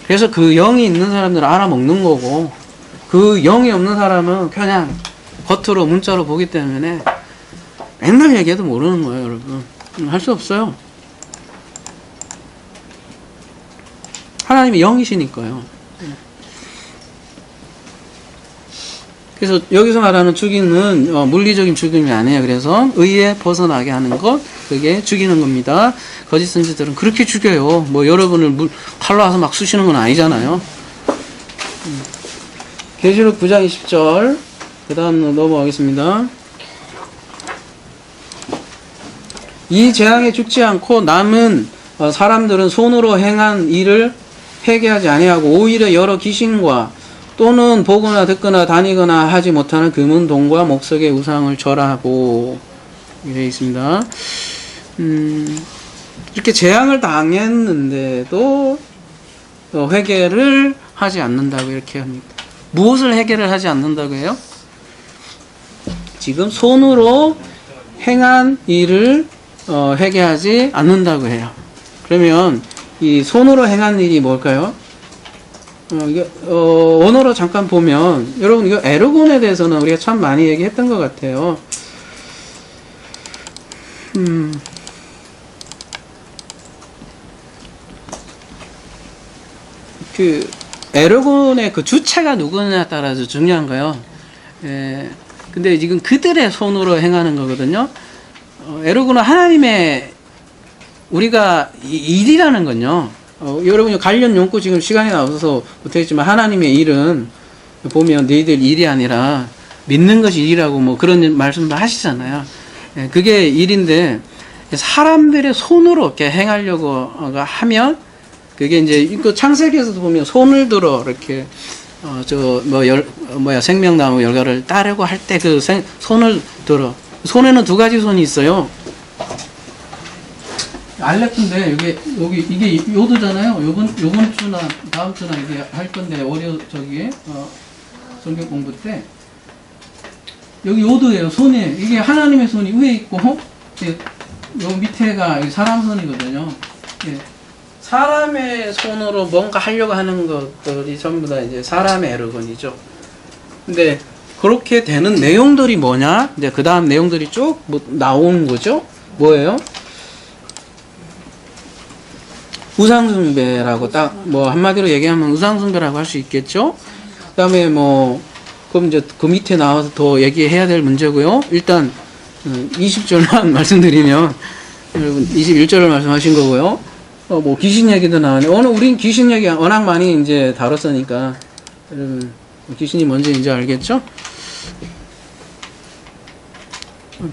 그래서 그 영이 있는 사람들은 알아먹는 거고 그 영이 없는 사람은 그냥 겉으로 문자로 보기 때문에 맨날 얘기해도 모르는 거예요, 여러분. 할 수 없어요. 하나님이 영이시니까요. 그래서 여기서 말하는 죽이는 물리적인 죽임이 아니에요. 그래서 의에 벗어나게 하는 것, 그게 죽이는 겁니다. 거짓 선지자들은 그렇게 죽여요. 뭐 여러분을 칼로 와서 막 쑤시는 건 아니잖아요. 계시록 9장 20절 그 다음 넘어가겠습니다. 이 재앙에 죽지 않고 남은 사람들은 손으로 행한 일을 회개하지 아니하고 오히려 여러 귀신과 또는 보거나 듣거나 다니거나 하지 못하는 금은 동과 목석의 우상을 절하고 되어 있습니다. 이렇게 재앙을 당했는데도 회개를 하지 않는다고 이렇게 합니다. 무엇을 회개를 하지 않는다고 해요? 지금 손으로 행한 일을 회개하지 않는다고 해요. 그러면 이 손으로 행한 일이 뭘까요? 언어로 잠깐 보면 여러분 이거 에르곤에 대해서는 우리가 참 많이 얘기했던 것 같아요. 그 에르곤의 그 주체가 누구냐에 따라서 중요한 거예요. 근데 지금 그들의 손으로 행하는 거거든요. 에르곤은 하나님의 우리가 일이라는 건요. 여러분 관련 용구 지금 시간이 나와서 못했지만 하나님의 일은 보면 너희들 일이 아니라 믿는 것이 일이라고 뭐 그런 말씀도 하시잖아요. 그게 일인데 사람들의 손으로 이렇게 행하려고 하면 그게 이제 그 창세기에서도 보면 손을 들어 이렇게 생명나무 열가를 따르고 할 때 그 손을 들어 손에는 두 가지 손이 있어요. 알렉인데 이게 요드잖아요. 요번 주나 다음 주나 이게 할 건데 성경 공부 때 여기 요드예요. 손에 이게 하나님의 손이 위에 있고 요 밑에가 사람 손이거든요. 예. 사람의 손으로 뭔가 하려고 하는 것들이 전부 다 이제 사람의 에르곤이죠. 근데 그렇게 되는 내용들이 뭐냐? 이제 그 다음 내용들이 쭉 나오는 거죠. 뭐예요? 우상숭배라고 딱 뭐 한마디로 얘기하면 우상숭배라고 할 수 있겠죠. 그다음에 뭐 그럼 이제 그 밑에 나와서 더 얘기해야 될 문제고요. 일단 20절만 말씀드리면 여러분 21절을 말씀하신 거고요. 뭐 귀신 얘기도 나오네. 우린 귀신 얘기 워낙 많이 이제 다뤘으니까 여러분 귀신이 뭔지 이제 알겠죠?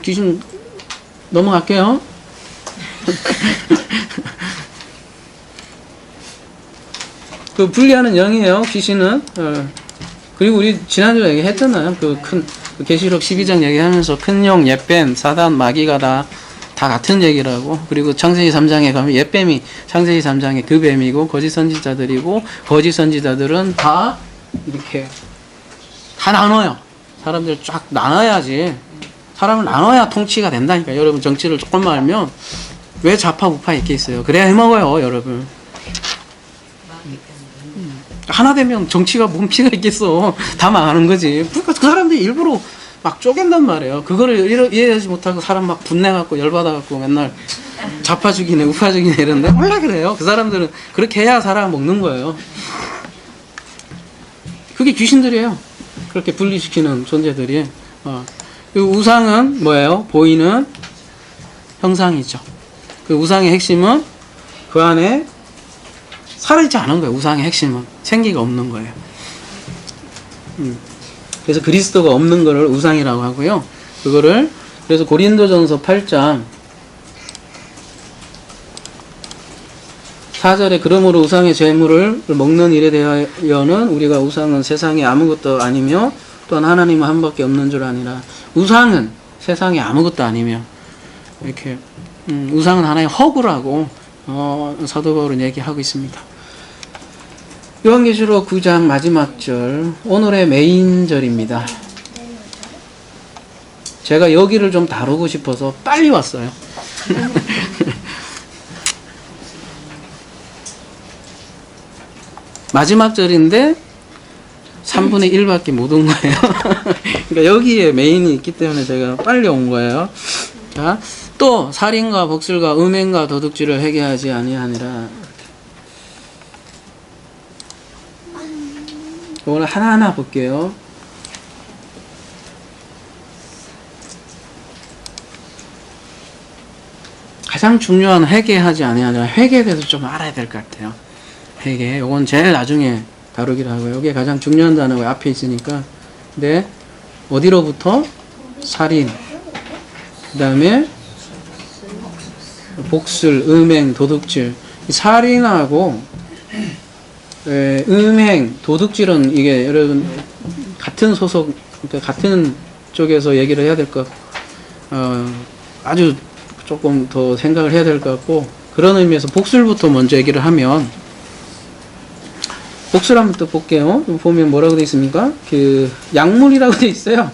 귀신 넘어갈게요. 그 분리하는 영이에요. 귀신은. 그리고 우리 지난주에 얘기했잖아요. 그 계시록 12장 얘기하면서 큰 영, 옛뱀, 사단, 마귀가 다 같은 얘기라고. 그리고 창세기 3장에 가면 옛뱀이 창세기 3장에 그 뱀이고 거짓 선지자들이고 거짓 선지자들은 다 이렇게 다 나눠요. 사람들 쫙 나눠야지. 사람을 나눠야 통치가 된다니까. 여러분 정치를 조금만 알면 왜 좌파 우파 이렇게 있어요. 그래야 해먹어요, 여러분. 하나 되면 정치가 뭔 피가 있겠어. 다 망하는 거지. 그러니까 그 사람들이 일부러 막 쪼갠단 말이에요. 그거를 이해하지 못하고 사람 막 분내갖고 열받아갖고 맨날 좌파 죽이네 우파 죽이네 이러는데 원래 그래요. 그 사람들은 그렇게 해야 사람 먹는 거예요. 그게 귀신들이에요. 그렇게 분리시키는 존재들이. 그 우상은 뭐예요? 보이는 형상이죠. 그 우상의 핵심은 그 안에 살아있지 않은 거예요. 우상의 핵심은 생기가 없는 거예요. 그래서 그리스도가 없는 거를 우상이라고 하고요. 그거를 그래서 고린도전서 8장 4절에 그러므로 우상의 제물을 먹는 일에 대하여는 우리가 우상은 세상에 아무것도 아니며 또한 하나님은 한 밖에 없는 줄 아니라. 우상은 세상에 아무것도 아니며 이렇게 우상은 하나의 허구라고 사도 바울은 얘기하고 있습니다. 요한계시록 9장 마지막 절, 오늘의 메인 절입니다. 제가 여기를 좀 다루고 싶어서 빨리 왔어요. 마지막 절인데 3분의 1밖에 못 온 거예요. 그러니까 여기에 메인이 있기 때문에 제가 빨리 온 거예요. 자, 또 살인과 복술과 음행과 도둑질을 회개하지 아니하니라. 오늘 하나하나 볼게요. 가장 중요한 회개하지 아니하니라. 회개에 대해서 좀 알아야 될 것 같아요. 회개. 요건 제일 나중에 다루기로 하고요. 여기에 가장 중요한 단어가 앞에 있으니까. 근데 어디로부터? 살인. 그 다음에 복술, 음행, 도둑질. 살인하고 음행, 도둑질은 이게 여러분 같은 소속, 그러니까 같은 쪽에서 얘기를 해야 될 것 같고, 아주 조금 더 생각을 해야 될 것 같고, 그런 의미에서 복술부터 먼저 얘기를 하면, 복술 한번 또 볼게요. 보면 뭐라고 되어 있습니까? 그 약물이라고 되어 있어요.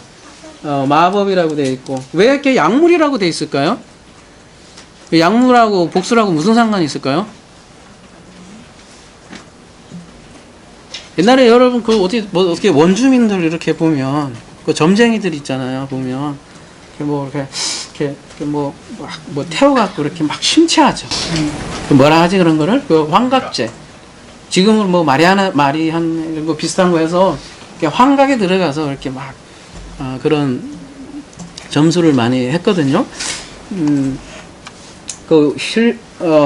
마법이라고 되어 있고. 왜 이렇게 약물이라고 되어 있을까요? 약물하고 복술하고 무슨 상관이 있을까요? 옛날에 여러분 그 어떻게 원주민들 이렇게 보면 그 점쟁이들 있잖아요. 보면 이렇게 뭐 태워갖고 이렇게 막 심취하죠. 그 뭐라 하지 그런 거를? 그 환각제. 지금은 뭐 말이 한 뭐 비슷한 거 해서 환각에 들어가서 이렇게 막 그런 점수를 많이 했거든요.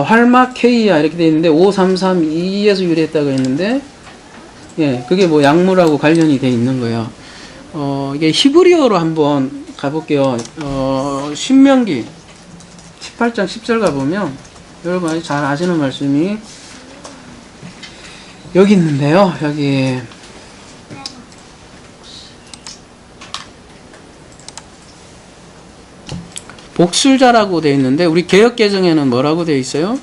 활마케이아 이렇게 돼 있는데 5332에서 유래했다고 했는데, 예, 그게 뭐 약물하고 관련이 돼 있는 거예요. 이게 히브리어로 한번 가볼게요. 신명기 18장 10절 가보면 여러분 아주 잘 아시는 말씀이 여기 있는데요. 여기 복술자라고 되어 있는데 우리 개역개정에는 뭐라고 되어 있어요?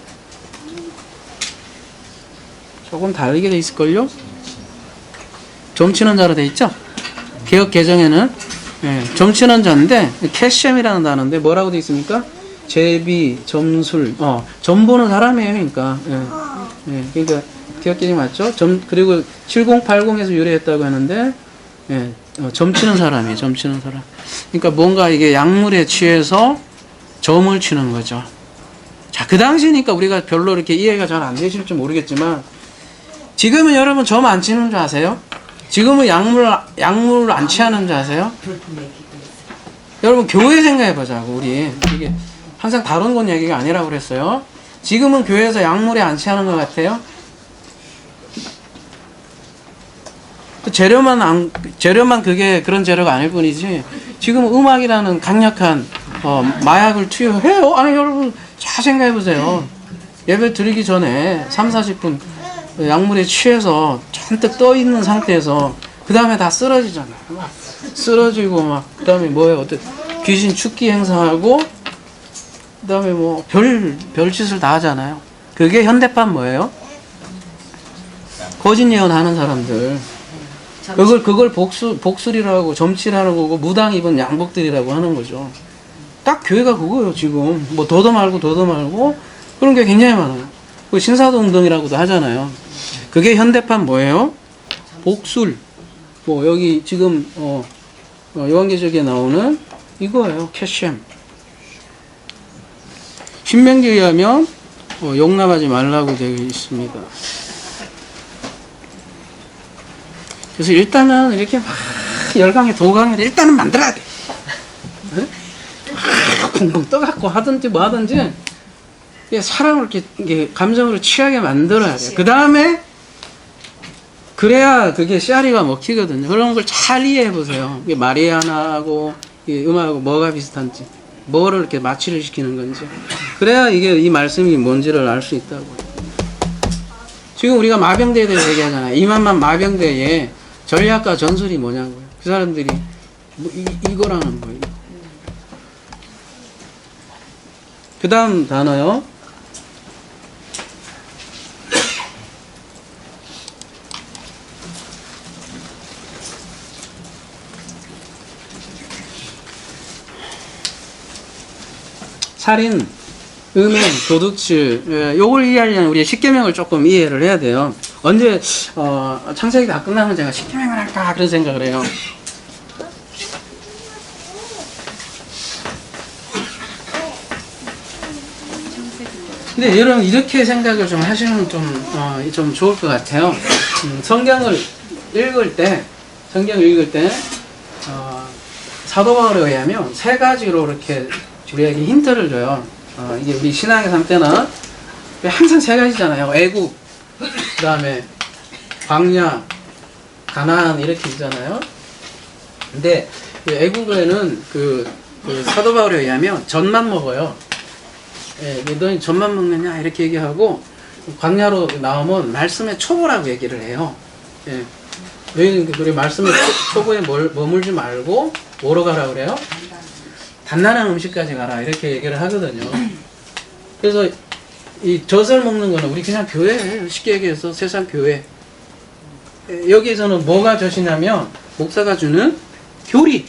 조금 다르게 되어 있을걸요? 점치는 자로 되어 있죠? 개역개정에는 점치는 자인데 캐셈이라는 단어인데 뭐라고 되어 있습니까? 제비, 점술, 점보는 사람이에요. 그러니까 그러니까 개역개정 맞죠? 그리고 7080에서 유래했다고 하는데 점치는 사람이에요. 점치는 사람. 그러니까 뭔가 이게 약물에 취해서 점을 치는 거죠. 자, 그 당시니까 우리가 별로 이렇게 이해가 잘 안 되실지 모르겠지만 지금은 여러분 점 안 치는 줄 아세요? 지금은 약물 안 취하는 줄 아세요? 여러분 교회 생각해 보자고. 우리 이게 항상 다른 건 얘기가 아니라고 그랬어요. 지금은 교회에서 약물에 안 취하는 것 같아요. 재료만 그게 그런 재료가 아닐 뿐이지 지금 음악이라는 강력한 마약을 투여해요. 아니 여러분 잘 생각해보세요. 예배 드리기 전에 30-40분 약물에 취해서 잔뜩 떠있는 상태에서 그 다음에 다 쓰러지잖아요. 막 쓰러지고 막 그 다음에 뭐예요? 귀신 축기 행사하고 그 다음에 뭐 별짓을 다 하잖아요. 그게 현대판 뭐예요? 거짓 예언하는 사람들. 그걸 복술이라고 점치라는 거고 무당 입은 양복들이라고 하는 거죠. 딱 교회가 그거예요. 지금 뭐 더도 말고 그런 게 굉장히 많아요. 그 신사도 운동이라고도 하잖아요. 그게 현대판 뭐예요? 복술. 뭐 여기 지금 요한계시록에 나오는 이거예요. 캐셈. 신명기에 의하면 용납하지 말라고 되어 있습니다. 그래서 일단은 이렇게 막 열강에 도강에 일단은 만들어야 돼. 네? 쿵쿵 떠갖고 하든지 뭐 하든지 사람을 이렇게 감정으로 취하게 만들어야 돼. 그 다음에 그래야 그게 씨알이가 먹히거든요. 그런 걸 잘 이해해 보세요. 이게 마리아나하고 음악하고 뭐가 비슷한지, 뭐를 이렇게 마취를 시키는 건지. 그래야 이게 이 말씀이 뭔지를 알 수 있다고. 지금 우리가 마병대에 대해서 얘기하잖아요. 이만만 마병대에 전략과 전술이 뭐냐고요. 그 사람들이 뭐 이거라는 거예요. 그 다음 단어요. 살인, 음행, 도둑질, 요걸 이해하려면 우리 십계명을 조금 이해를 해야 돼요. 언제 창세기 다 끝나면 제가 십계명을 할까 그런 생각을 해요. 근데 여러분 이렇게 생각을 좀 하시면 좀 좋을 것 같아요. 성경을 읽을 때 사도 바울에 의하면 세 가지로 이렇게 우리에게 힌트를 줘요. 이게 우리 신앙의 삶 때는 항상 세 가지잖아요. 애국, 그 다음에 광야, 가나안 이렇게 있잖아요. 근데 애국에는 그 사도 바울에 의하면 젖만 먹어요. 예, 너희 젖만 먹느냐 이렇게 얘기하고 광야로 나오면 말씀의 초보라고 얘기를 해요. 예. 너희는 우리 말씀의 초보에 머물지 말고 뭐로 가라 그래요? 단단한 음식까지 가라 이렇게 얘기를 하거든요. 그래서 이 젖을 먹는 거는 우리 그냥 교회예요. 쉽게 얘기해서 세상 교회. 여기서는 뭐가 젖이냐면 목사가 주는 교리.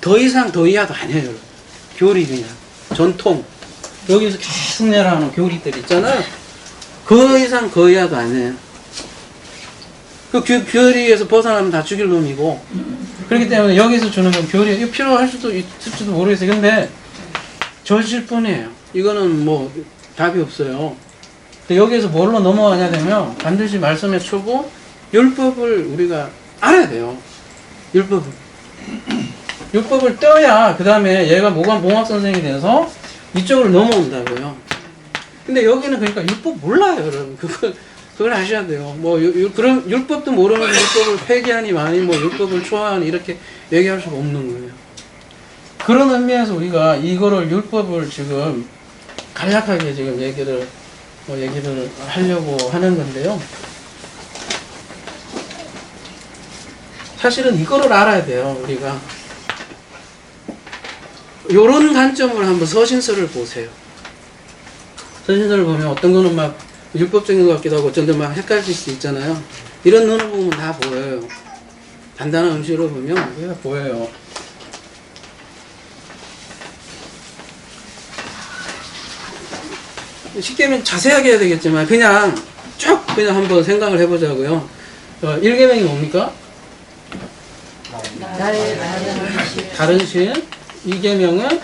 더 이상 더 이하도 아니에요. 교리 그냥 전통. 여기서 계속 내려오는 교리들 있잖아요. 그 이상 그 이하도 아니에요. 그 교리에서 벗어나면 다 죽일 놈이고. 그렇기 때문에 여기서 주는 건 교리. 이거 필요할 수도 있을지도 모르겠어요. 근데 젖일 뿐이에요. 이거는 뭐 답이 없어요. 근데 여기에서 뭘로 넘어가냐 되면 반드시 말씀의 초보 율법을 우리가 알아야 돼요. 율법을 떠야 그 다음에 얘가 몽학 선생이 돼서 이쪽으로 넘어온다고요. 근데 여기는 그러니까 율법 몰라요, 여러분. 그걸 아셔야 돼요. 뭐 그런 율법도 모르는 율법을 폐기하니 많이 뭐 율법을 초하니 이렇게 얘기할 수가 없는 거예요. 그런 의미에서 우리가 이거를 율법을 지금 간략하게 지금 얘기를 하려고 하는 건데요. 사실은 이거를 알아야 돼요, 우리가. 요런 관점으로 한번 서신서를 보세요. 서신서를 보면 어떤 거는 막 율법적인 것 같기도 하고 어쩐 데 막 헷갈릴 수 있잖아요. 이런 눈을 보면 다 보여요. 단단한 음식으로 보면 다 보여요. 쉽게 자세하게 해야 되겠지만 그냥 쭉 그냥 한번 생각을 해보자고요. 1계명이 뭡니까? 다른 신. 2계명은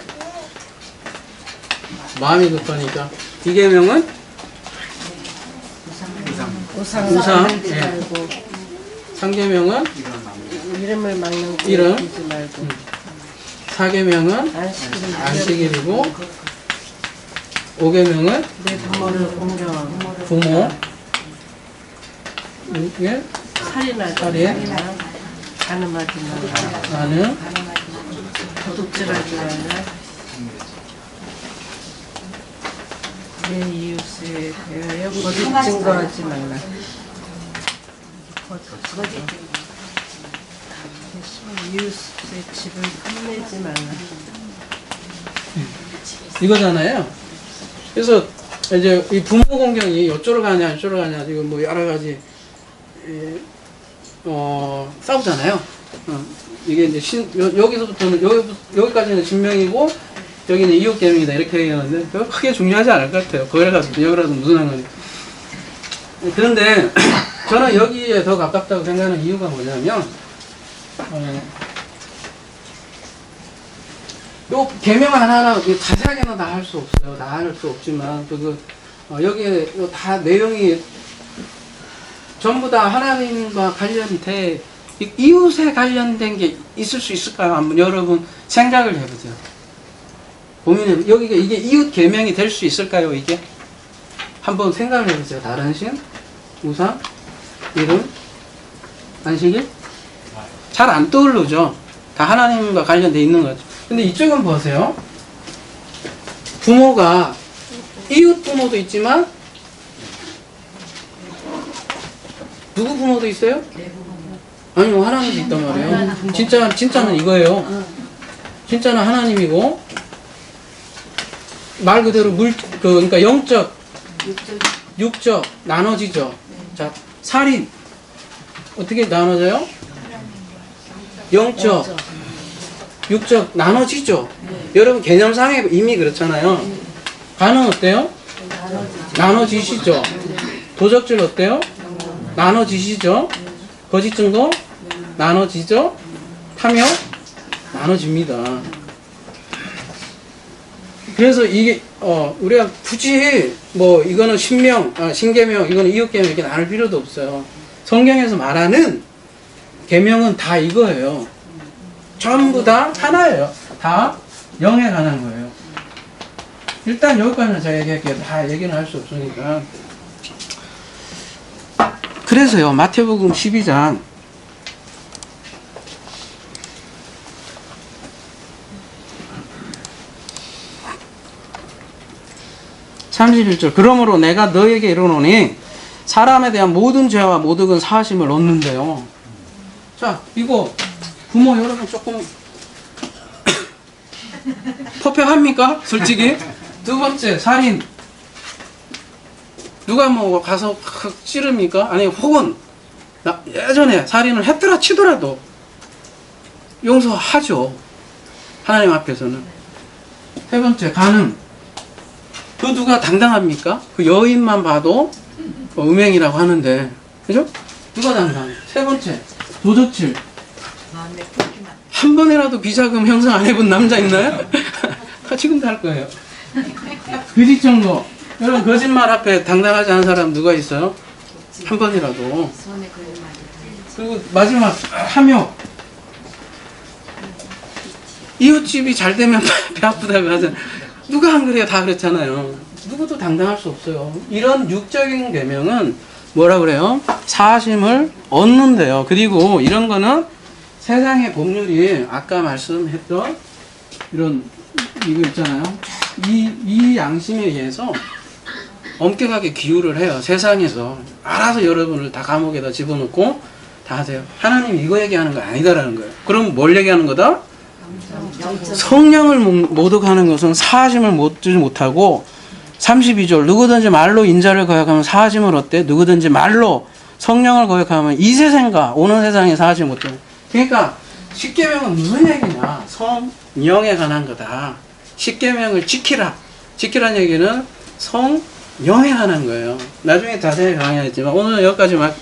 마음이 급하니까. 2계명은 우상. 예. 3계명은 이름을 막는 이름. 잊지 말고. 4계명은 안식일이고 5계명은 내 부모를 공경하고 부모. 6개 살인하지 살인. 말라. 가늠하지 말라. 나는 도둑질하지 말라. 내 이웃에 대하여 거짓 증거하지 말라. 이웃의 집을 탐내지 말라. 이거잖아요. 그래서 이제 이 부모 공경이 이쪽으로 가냐 이쪽으로 가냐 지금 뭐 여러 가지 싸우잖아요. 이게 이제 여기서부터는 여기까지는 신명이고 여기는 이웃계명이다 이렇게 얘기하는데 별 크게 중요하지 않을 것 같아요. 거기라도 무슨 상관이. 그런데 저는 여기에 더 가깝다고 생각하는 이유가 뭐냐면 요 계명 하나하나 자세하게는 다 할 수 없어요. 다 할 수 없지만 여기에 다 내용이 전부 다 하나님과 관련이 돼 이웃에 관련된 게 있을 수 있을까요? 한번 여러분 생각을 해보세요. 고민해. 여기가 이게 이웃 계명이 될 수 있을까요? 이게 한번 생각을 해보세요. 다른 신, 우상, 이름, 안식일 잘 안 떠오르죠. 다 하나님과 관련돼 있는 거죠. 근데 이쪽은 보세요. 부모가 이웃 부모도 있지만 누구 부모도 있어요? 아니 뭐 하나님도 있단 말이에요. 진짜는 이거예요. 진짜는 하나님이고 말 그대로 그러니까 영적, 육적 나눠지죠. 자, 살인 어떻게 나눠져요? 영적, 육적 나눠지죠. 여러분 개념상에 이미 그렇잖아요. 간은 어때요? 나눠지시죠? 도적질 어때요? 나눠지시죠? 거짓 증거 나눠지죠? 탐욕 나눠집니다. 그래서 이게 우리가 굳이 뭐 이거는 신계명, 이거는 이웃계명 이렇게 나눌 필요도 없어요. 성경에서 말하는 계명은 다 이거예요. 전부 다 하나예요. 다 영에 관한 거예요. 일단 여기까지는 제가 얘기할게요. 다 얘기는 할 수 없으니까. 그래서요, 마태복음 12장 31절. 그러므로 내가 너에게 이르노니 사람에 대한 모든 죄와 모든 사하심을 얻는데요. 자, 이거 부모 여러분 조금 퍼펙합니까? 솔직히. 두 번째, 살인. 누가 뭐 가서 찌릅니까? 아니, 혹은 예전에 살인을 했더라 치더라도 용서하죠. 하나님 앞에서는. 세 번째, 간음. 그 누가 당당합니까? 그 여인만 봐도 음행이라고 하는데, 그죠? 누가 당당해? 세 번째, 도적질. 한 번이라도 비자금 형성 안 해본 남자 있나요? 지금도 할 거예요. 거짓 증거. 여러분, 거짓말 앞에 당당하지 않은 사람 누가 있어요? 한 번이라도. 그리고 마지막, 탐욕. 이웃집이 잘 되면 배 아프다고 하잖아요. 누가 안 그래요? 다 그렇잖아요. 누구도 당당할 수 없어요. 이런 육적인 계명은 뭐라 그래요? 사심을 얻는데요. 그리고 이런 거는 세상의 법률이 아까 말씀했던 이런 이거 있잖아요. 이 양심에 의해서 엄격하게 기율을 해요. 세상에서 알아서 여러분을 다 감옥에다 집어넣고 다 하세요. 하나님이 이거 얘기하는 거 아니다라는 거예요. 그럼 뭘 얘기하는 거다? 성령을 모독하는 것은 사하심을 얻지 못하고 32절 누구든지 말로 인자를 거역하면 사하심을 얻되 누구든지 말로 성령을 거역하면 이 세상과 오는 세상에 사하지 못해. 그러니까 십계명은 무슨 얘기냐? 성령에 관한 거다. 십계명을 지키라. 지키라는 얘기는 성령에 관한 거예요. 나중에 자세히 강의하겠지만 오늘 여기까지 막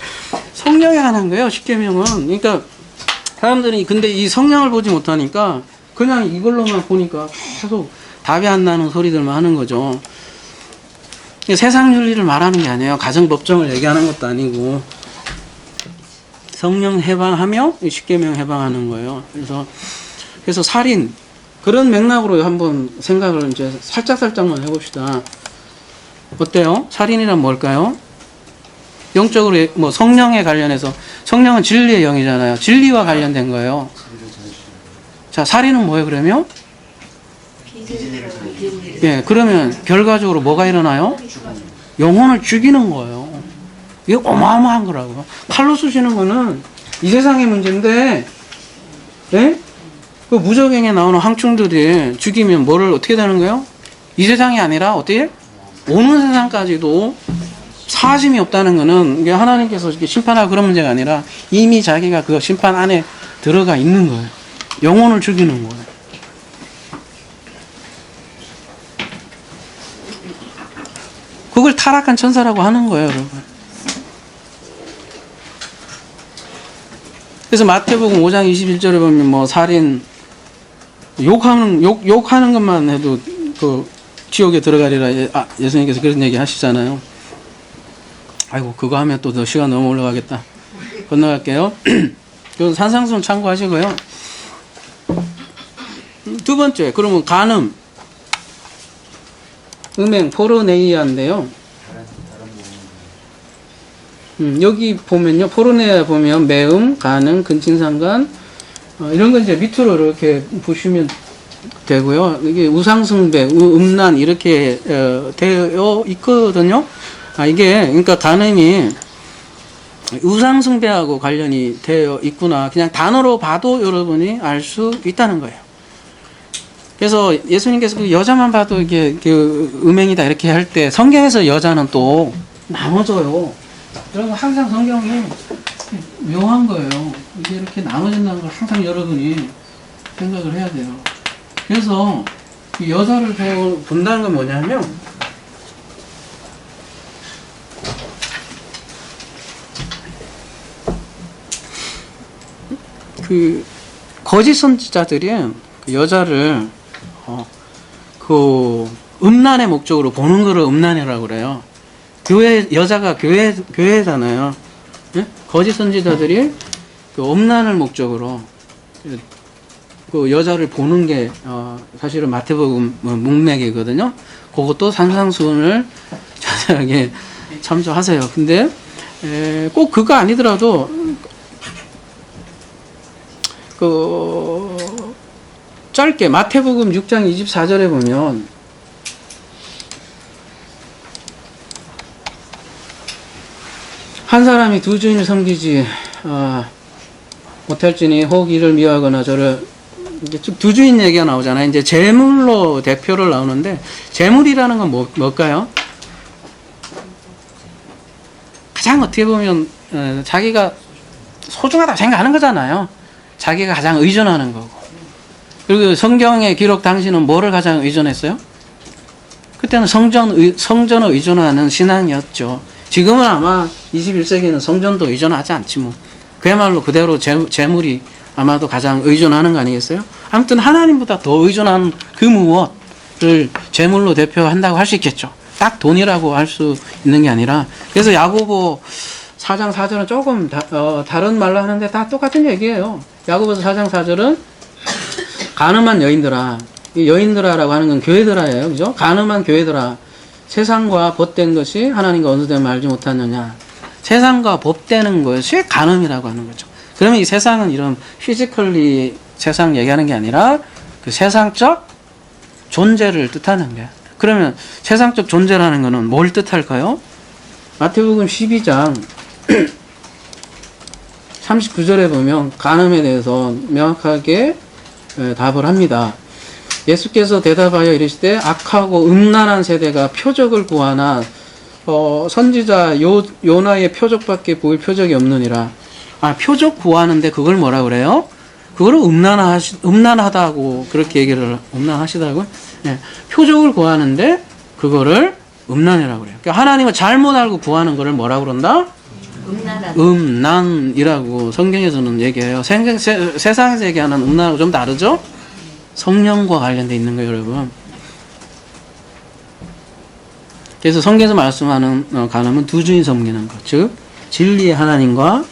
성령에 관한 거예요. 십계명은. 그러니까 사람들이 근데 이 성령을 보지 못하니까 그냥 이걸로만 보니까 계속 답이 안 나는 소리들만 하는 거죠. 세상 윤리를 말하는 게 아니에요. 가정법정을 얘기하는 것도 아니고 성령 해방하며 십계명 해방하는 거예요. 그래서 살인 그런 맥락으로 한번 생각을 이제 살짝만 해봅시다. 어때요? 살인이란 뭘까요? 영적으로 뭐 성령에 관련해서 성령은 진리의 영이잖아요. 진리와 관련된 거예요. 자, 살인은 뭐예요, 그러면? 예, 그러면 결과적으로 뭐가 일어나요? 영혼을 죽이는 거예요. 이게 어마어마한 거라고요. 칼로 쑤시는 거는 이 세상의 문제인데, 예? 그 무적행에 나오는 항충들이 죽이면 뭐를 어떻게 되는 거예요? 이 세상이 아니라 어떻게? 오는 세상까지도 사심이 없다는 거는 이게 하나님께서 이렇게 심판하고 그런 문제가 아니라 이미 자기가 그 심판 안에 들어가 있는 거예요. 영혼을 죽이는 거예요. 그걸 타락한 천사라고 하는 거예요, 여러분. 그래서 마태복음 5장 21절에 보면 뭐 살인, 욕하는 것만 해도 그 지옥에 들어가리라 예수님께서 그런 얘기 하시잖아요. 아이고, 그거 하면 또 더 시간 너무 올라가겠다. 건너갈게요. 그건 산상수훈 참고하시고요. 두 번째, 그러면 간음, 음행, 포르네이아인데요. 여기 보면요, 포르네이아 보면 매음, 간음, 근친상간, 이런 건 이제 밑으로 이렇게 보시면 되고요. 이게 우상숭배, 음란 이렇게 되어 있거든요. 이게 그러니까 간음이 우상숭배하고 관련이 되어 있구나. 그냥 단어로 봐도 여러분이 알 수 있다는 거예요. 그래서 예수님께서 그 여자만 봐도 이게 그 음행이다 이렇게 할 때 성경에서 여자는 또 나눠져요. 여러분 항상 성경이 묘한 거예요. 이게 이렇게 나눠진다는 걸 항상 여러분이 생각을 해야 돼요. 그래서 이 여자를 본다는 건 뭐냐면 그 거짓 선지자들이 그 여자를 그 음란의 목적으로 보는 거를 음란이라고 그래요. 여자가 교회잖아요. 예? 거짓 선지자들이 그 음란을 목적으로 그 여자를 보는 게 사실은 마태복음 문맥이거든요. 그것도 산상수훈을 자세하게 참조하세요. 근데 꼭 그거 아니더라도 그 짧게 마태복음 6장 24절에 보면 한 사람이 두 주인을 섬기지 못할지니 혹 이를 미워하거나 저를 이제 두 주인 얘기가 나오잖아요. 이제 재물로 대표를 나오는데 재물이라는 건 뭘까요? 가장 어떻게 보면 자기가 소중하다고 생각하는 거잖아요. 자기가 가장 의존하는 거고. 그리고 성경의 기록 당시는 뭐를 가장 의존했어요? 그때는 성전을 의존하는 신앙이었죠. 지금은 아마 21세기는 성전도 의존하지 않지 뭐. 그야말로 그대로 재물이 아마도 가장 의존하는 거 아니겠어요? 아무튼 하나님보다 더 의존하는 그 무엇을 재물로 대표한다고 할 수 있겠죠. 딱 돈이라고 할 수 있는 게 아니라. 그래서 야고보 4장 4절은 조금 다른 말로 하는데 다 똑같은 얘기예요. 야고보서 4장 4절은 가늠한 여인들아, 이 여인들아라고 하는 건 교회들아예요. 그죠? 가늠한 교회들아, 세상과 법된 것이 하나님과 어느 됨을 알지 못하느냐. 세상과 법되는 것이 간음이라고 하는 거죠. 그러면 이 세상은 이런 피지컬리 세상 얘기하는 게 아니라 그 세상적 존재를 뜻하는 거야. 그러면 세상적 존재라는 거는 뭘 뜻할까요? 마태복음 12장 39절에 보면 간음에 대해서 명확하게 답을 합니다. 예수께서 대답하여 이르시되 악하고 음란한 세대가 표적을 구하나 선지자 요나의 표적밖에 보일 표적이 없느니라. 표적 구하는데 그걸 뭐라 그래요? 그거를 음란하다고 그렇게 얘기를 음란하시다고? 네. 표적을 구하는데 그거를 음란이라고 그래요. 그러니까 하나님을 잘못 알고 구하는 거를 뭐라 그런다? 음란이라고 성경에서는 얘기해요. 세상에서 얘기하는 음란하고 좀 다르죠? 성령과 관련돼 있는 거예요, 여러분. 그래서 성경에서 말씀하는 간음은 두 주인 섬기는 것, 즉 진리의 하나님과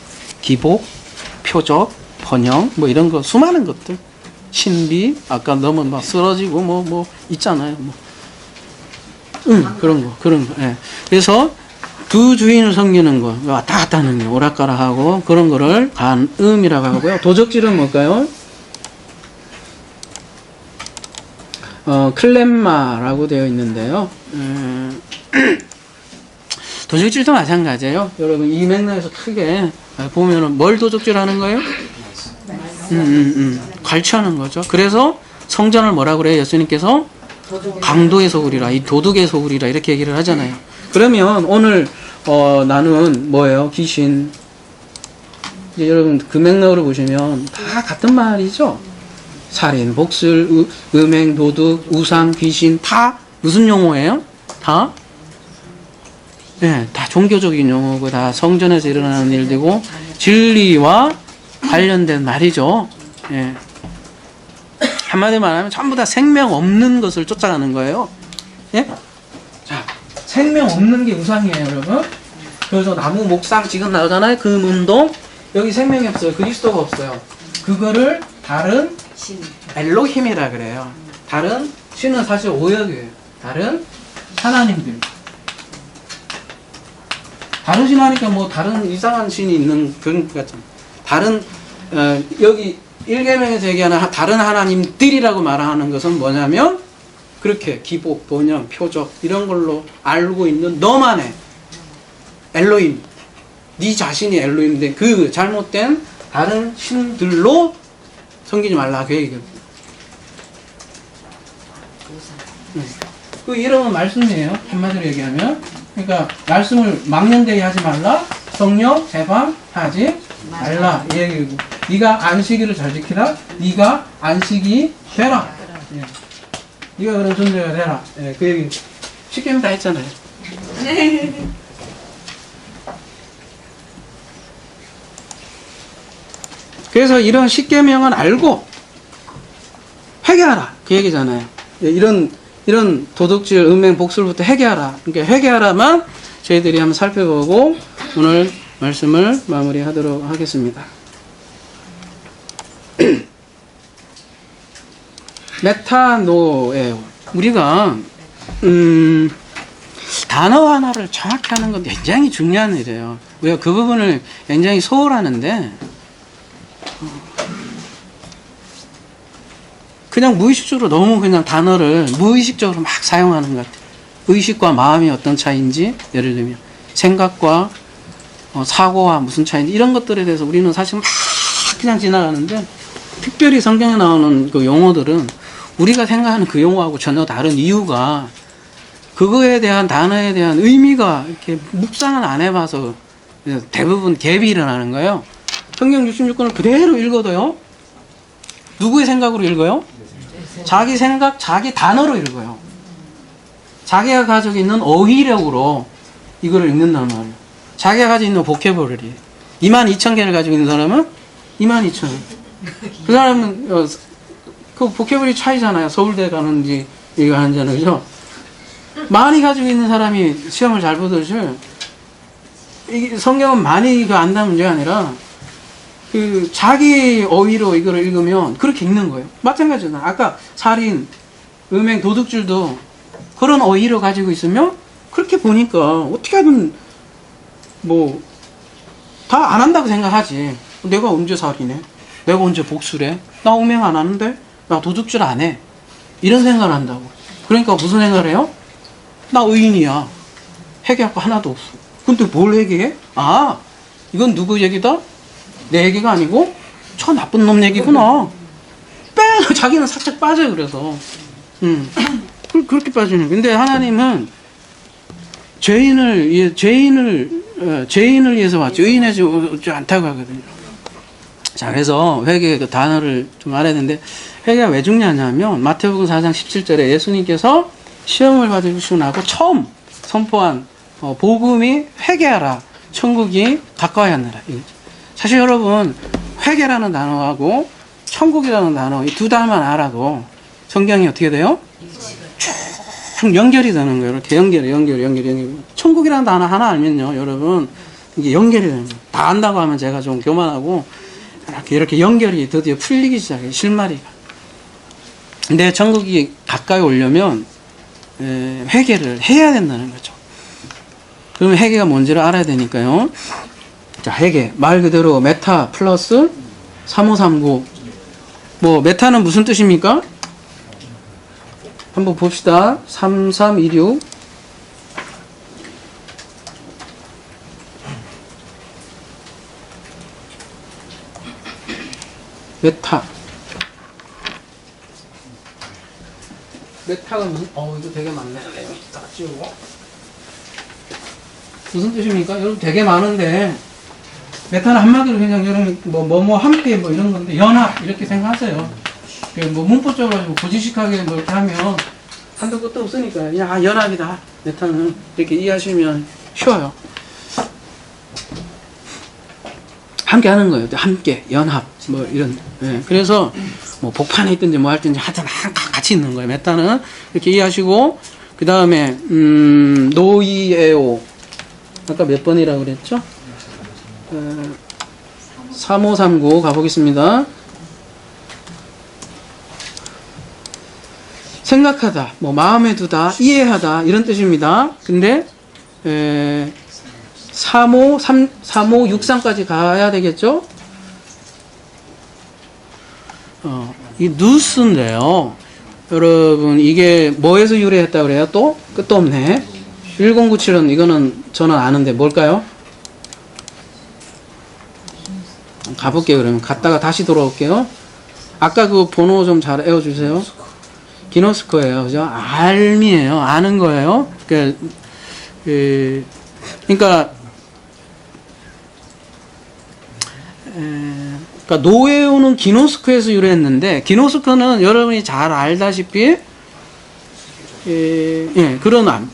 기복, 표적, 번영, 뭐 이런 거 수많은 것들, 신비, 아까 너무 막 쓰러지고 뭐 있잖아요, 그런 거. 예. 그래서 두 주인을 섬기는 거, 왔다 갔다 하는 거, 오락가락하고 그런 거를 간음이라고 하고요. 도적질은 뭘까요? 클렘마라고 되어 있는데요. 도적질도 마찬가지예요. 여러분 이 맥락에서 크게 보면은 뭘 도적질하는 거예요? 갈취하는 거죠. 그래서 성전을 뭐라 그래요? 예수님께서 강도의 소굴이라, 이 도둑의 소굴이라 이렇게 얘기를 하잖아요. 그러면 오늘 나는 뭐예요? 귀신. 이제 여러분 그 맥락으로 보시면 다 같은 말이죠. 살인, 복술, 음행, 도둑, 우상, 귀신 다 무슨 용어예요? 다? 네, 다 종교적인 용어고 다 성전에서 일어나는 일들이고 진리와 관련된 말이죠. 예. 한마디로 말하면 전부 다 생명 없는 것을 쫓아가는 거예요. 예? 자, 생명 없는 게 우상이에요, 여러분. 그래서 나무, 목상 지금 나오잖아요. 그 문동 여기 생명이 없어요. 그리스도가 없어요. 그거를 다른 엘로힘이라 그래요. 다른 신은 사실 오역이에요. 다른 하나님들. 다른 신 하니까 뭐 다른 이상한 신이 있는 그런 것 같잖아요. 다른 여기 1계명에서 얘기하는 다른 하나님들이라고 말하는 것은 뭐냐면 그렇게 기복, 번영, 표적 이런 걸로 알고 있는 너만의 엘로힘, 네 자신이 엘로힘인데 그 잘못된 다른 신들로 섬기지 말라 그 얘기거든요. 그 이런 말씀이에요. 한마디로 얘기하면. 그러니까 말씀을 망령되게 하지 말라. 성령 해방하지 말라. 이 얘기고. 네가 안식일을 잘 지키라. 네가 안식이 되라. 예. 네가 그런 존재가 되라. 예, 그 얘기 쉽게 다 했잖아요. 그래서 이런 십계명은 알고 회개하라 그 얘기잖아요. 이런 도둑질, 음행, 복술부터 회개하라. 그러니까 회개하라만 저희들이 한번 살펴보고 오늘 말씀을 마무리하도록 하겠습니다. 메타노예요. 우리가 단어 하나를 정확히 하는 건 굉장히 중요한 일이에요. 우리가 그 부분을 굉장히 소홀하는데 그냥 무의식적으로 너무 그냥 단어를 무의식적으로 막 사용하는 것 같아요. 의식과 마음이 어떤 차이인지, 예를 들면 생각과 사고와 무슨 차이인지 이런 것들에 대해서 우리는 사실 막 그냥 지나가는데, 특별히 성경에 나오는 그 용어들은 우리가 생각하는 그 용어하고 전혀 다른 이유가, 그거에 대한 단어에 대한 의미가 이렇게 묵상을 안 해봐서 대부분 갭이 일어나는 거예요. 성경 66권을 그대로 읽어도요, 누구의 생각으로 읽어요? 자기 생각, 자기 단어로 읽어요. 자기가 가지고 있는 어휘력으로 이거를 읽는단 말이에요. 자기가 가지고 있는 보캐버러리. 22,000개를 가지고 있는 사람은 22,000개. 그 사람은 그 보캐버러리 차이잖아요. 서울대 가는지 이거 하는지는, 그죠? 많이 가지고 있는 사람이 시험을 잘 보듯이, 이게 성경은 많이 안다는 문제가 아니라 그 자기 어휘로 이거를 읽으면 그렇게 읽는 거예요. 마찬가지잖아요. 아까 살인, 음행, 도둑질도 그런 어휘로 가지고 있으면 그렇게 보니까 어떻게 하든 뭐 다 안 한다고 생각하지. 내가 언제 살인해? 내가 언제 복수래? 나 음행 안 하는데? 나 도둑질 안 해. 이런 생각을 한다고. 그러니까 무슨 생각을 해요? 나 의인이야. 회개할 거 하나도 없어. 근데 뭘 회개해? 아, 이건 누구 얘기다? 내 얘기가 아니고 저 나쁜 놈 얘기구나. 뺑! 자기는 살짝 빠져요. 그래서 그렇게 빠지는. 근데 하나님은 죄인을 위해서 왔죠. 의인하지 않다고 하거든요. 자, 그래서 회개 그 단어를 좀 알아야 되는데, 회개가 왜 중요하냐면 마태복음 4장 17절에 예수님께서 시험을 받으시고 나고 처음 선포한 복음이 회개하라, 천국이 가까이 하느라. 사실 여러분, 회개라는 단어하고 천국이라는 단어, 이 두 단어만 알아도 성경이 어떻게 돼요? 쭉 연결이 되는 거예요. 이렇게 연결. 천국이라는 단어 하나 알면요, 여러분, 이게 연결이 되는 거예요. 다 안다고 하면 제가 좀 교만하고, 이렇게 연결이 드디어 풀리기 시작해요, 실마리가. 근데 천국이 가까이 오려면 회개를 해야 된다는 거죠. 그러면 회개가 뭔지를 알아야 되니까요. 자, 회개. 말 그대로 메타 플러스 3539. 뭐, 메타는 무슨 뜻입니까? 한번 봅시다. 3326. 메타. 메타가 무슨, 이거 되게 많네. 딱 지우고. 무슨 뜻입니까? 여러분 되게 많은데, 메타는 한마디로 그냥 여러분, 뭐 함께 뭐 이런 건데, 연합, 이렇게 생각하세요. 뭐 문법적으로 가지고 고지식하게 뭐 이렇게 하면 한도 끝도 없으니까, 야, 연합이다. 메타는. 이렇게 이해하시면 쉬워요. 함께 하는 거예요. 함께, 연합, 뭐 이런. 예. 그래서 뭐 복판에 있든지 뭐 할 든지 하여튼 같이 있는 거예요. 메타는. 이렇게 이해하시고, 그 다음에, 노이에오. 아까 몇 번이라고 그랬죠? 3539 가보겠습니다. 생각하다, 뭐 마음에 두다, 이해하다, 이런 뜻입니다. 근데 3563까지 가야 되겠죠? 이 누스인데요. 여러분, 이게 뭐에서 유래했다고 그래요? 또? 끝도 없네. 1097은 이거는 저는 아는데 뭘까요? 가볼게요. 그러면 갔다가 다시 돌아올게요. 아까 그 번호 좀 잘 외워주세요. 기노스코예요. 그죠? 알미예요. 아는 거예요. 그러니까 노에오는 기노스코에서 유래했는데, 기노스코는 여러분이 잘 알다시피 그런 암,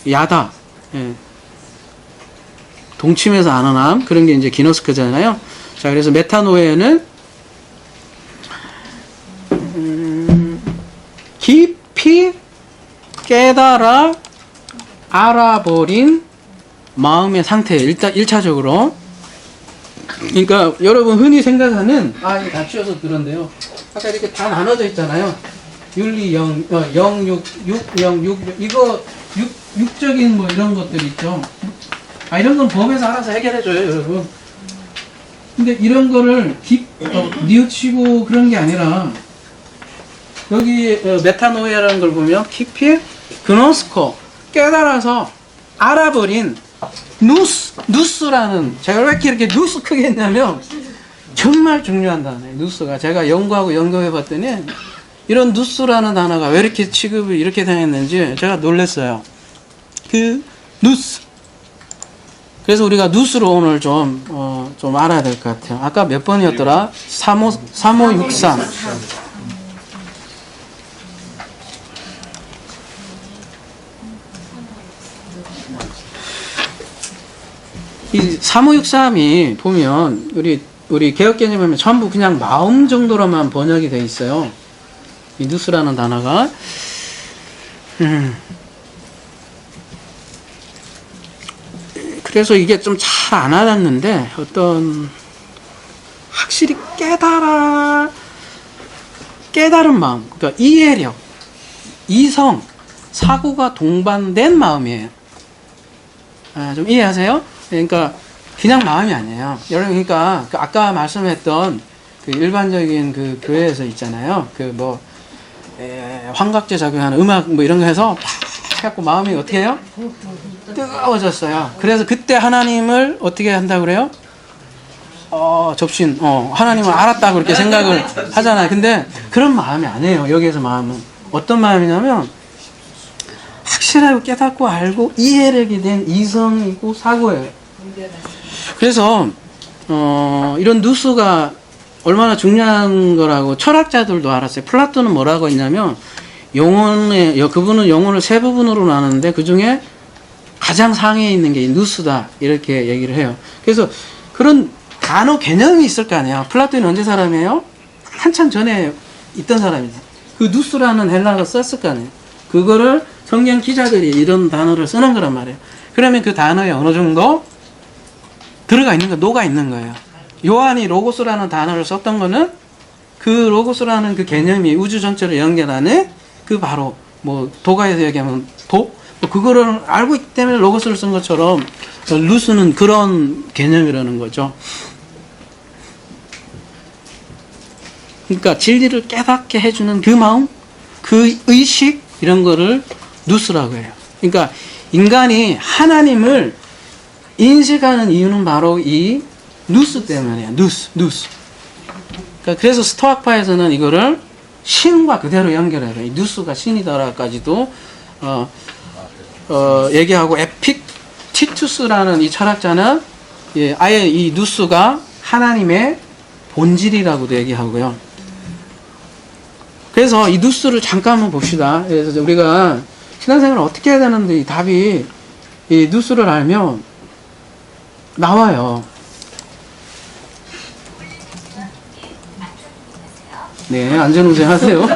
야다, 동침해서 아는 암, 그런 게 이제 기노스코잖아요. 자, 그래서 메타노에는 깊이 깨달아 알아버린 마음의 상태. 일단 1차적으로. 그러니까 여러분 흔히 생각하는, 이거 다 치워서 그런데요. 아까 이렇게 다 나눠져 있잖아요. 윤리 0, 6, 6, 0, 6, 이거 육적인 뭐 이런 것들 있죠. 이런 건 법에서 알아서 해결해줘요, 여러분. 근데 이런 거를 뉘우치고 그런 게 아니라, 여기 메타노이아라는 걸 보면 깊이 그노스코, 깨달아서 알아버린 누스라는, 제가 왜 이렇게 누스 크게 했냐면 정말 중요한 단어예요. 누스가 제가 연구하고 연구해 봤더니 이런 누스라는 단어가 왜 이렇게 취급을 이렇게 당했는지 제가 놀랐어요. 그 누스. 그래서 우리가 누스로 오늘 좀 알아야 될 것 같아요. 아까 몇 번이었더라? 3563. 이 3563이 보면 우리 개혁 개념에 전부 그냥 마음 정도로만 번역이 돼 있어요. 이 누스라는 단어가. 그래서 이게 좀 잘 안 와닿는데, 어떤 확실히 깨달은 마음, 그러니까 이해력, 이성, 사고가 동반된 마음이에요. 좀 이해하세요? 그러니까 그냥 마음이 아니에요. 여러분, 그러니까 아까 말씀했던 그 일반적인 그 교회에서 있잖아요. 그 뭐 환각제 작용하는 음악 뭐 이런 거 해서 팍 해갖고 마음이 어떻게 해요? 뜨거워졌어요. 그래서 그때 하나님을 어떻게 한다고 그래요? 접신, 하나님을 알았다고 그렇게 생각을 하잖아요. 근데 그런 마음이 아니에요. 여기에서 마음은. 어떤 마음이냐면, 확실하고 깨닫고 알고 이해력이 된 이성이고 사고예요. 그래서, 이런 누스가 얼마나 중요한 거라고 철학자들도 알았어요. 플라톤은 뭐라고 했냐면, 그분은 영혼을 세 부분으로 나누는데 그 중에 가장 상위에 있는 게 누스다. 이렇게 얘기를 해요. 그래서 그런 단어 개념이 있을 거 아니에요. 플라톤이 언제 사람이에요? 한참 전에 있던 사람이지. 그 누스라는 헬라어를 썼을 거 아니에요. 그거를 성경 기자들이 이런 단어를 쓰는 거란 말이에요. 그러면 그 단어에 어느 정도 들어가 있는 거, 녹아 있는 거예요. 요한이 로고스라는 단어를 썼던 거는 그 로고스라는 그 개념이 우주 전체를 연결하는 그 바로 뭐 도가에서 얘기하면 뭐 그거를 알고 있기 때문에 로고스를 쓴 것처럼 루스는 그런 개념이라는 거죠. 그러니까 진리를 깨닫게 해주는 그 마음, 그 의식 이런 거를 누스라고 해요. 그러니까 인간이 하나님을 인식하는 이유는 바로 이 누스 때문이에요. 누스. 그러니까 그래서 스토아파에서는 이거를 신과 그대로 연결해요. 이 누스가 신이다라까지도 얘기하고, 에픽티투스라는 이 철학자는 아예 이 누스가 하나님의 본질이라고도 얘기하고요. 그래서 이 누스를 잠깐 한번 봅시다. 그래서 우리가 신앙생활을 어떻게 해야 되는데 이 답이 이 누스를 알면 나와요. 네, 안전운전 하세요.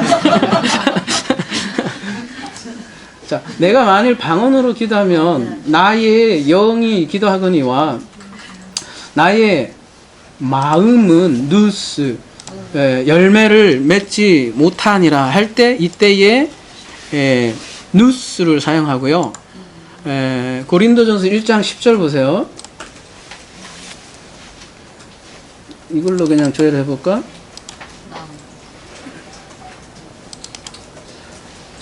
자, 내가 만일 방언으로 기도하면 나의 영이 기도하거니와 나의 마음은 누스, 열매를 맺지 못하니라 할 때, 이때에 누스를 사용하고요. 고린도전서 1장 10절 보세요. 이걸로 그냥 조회를 해볼까?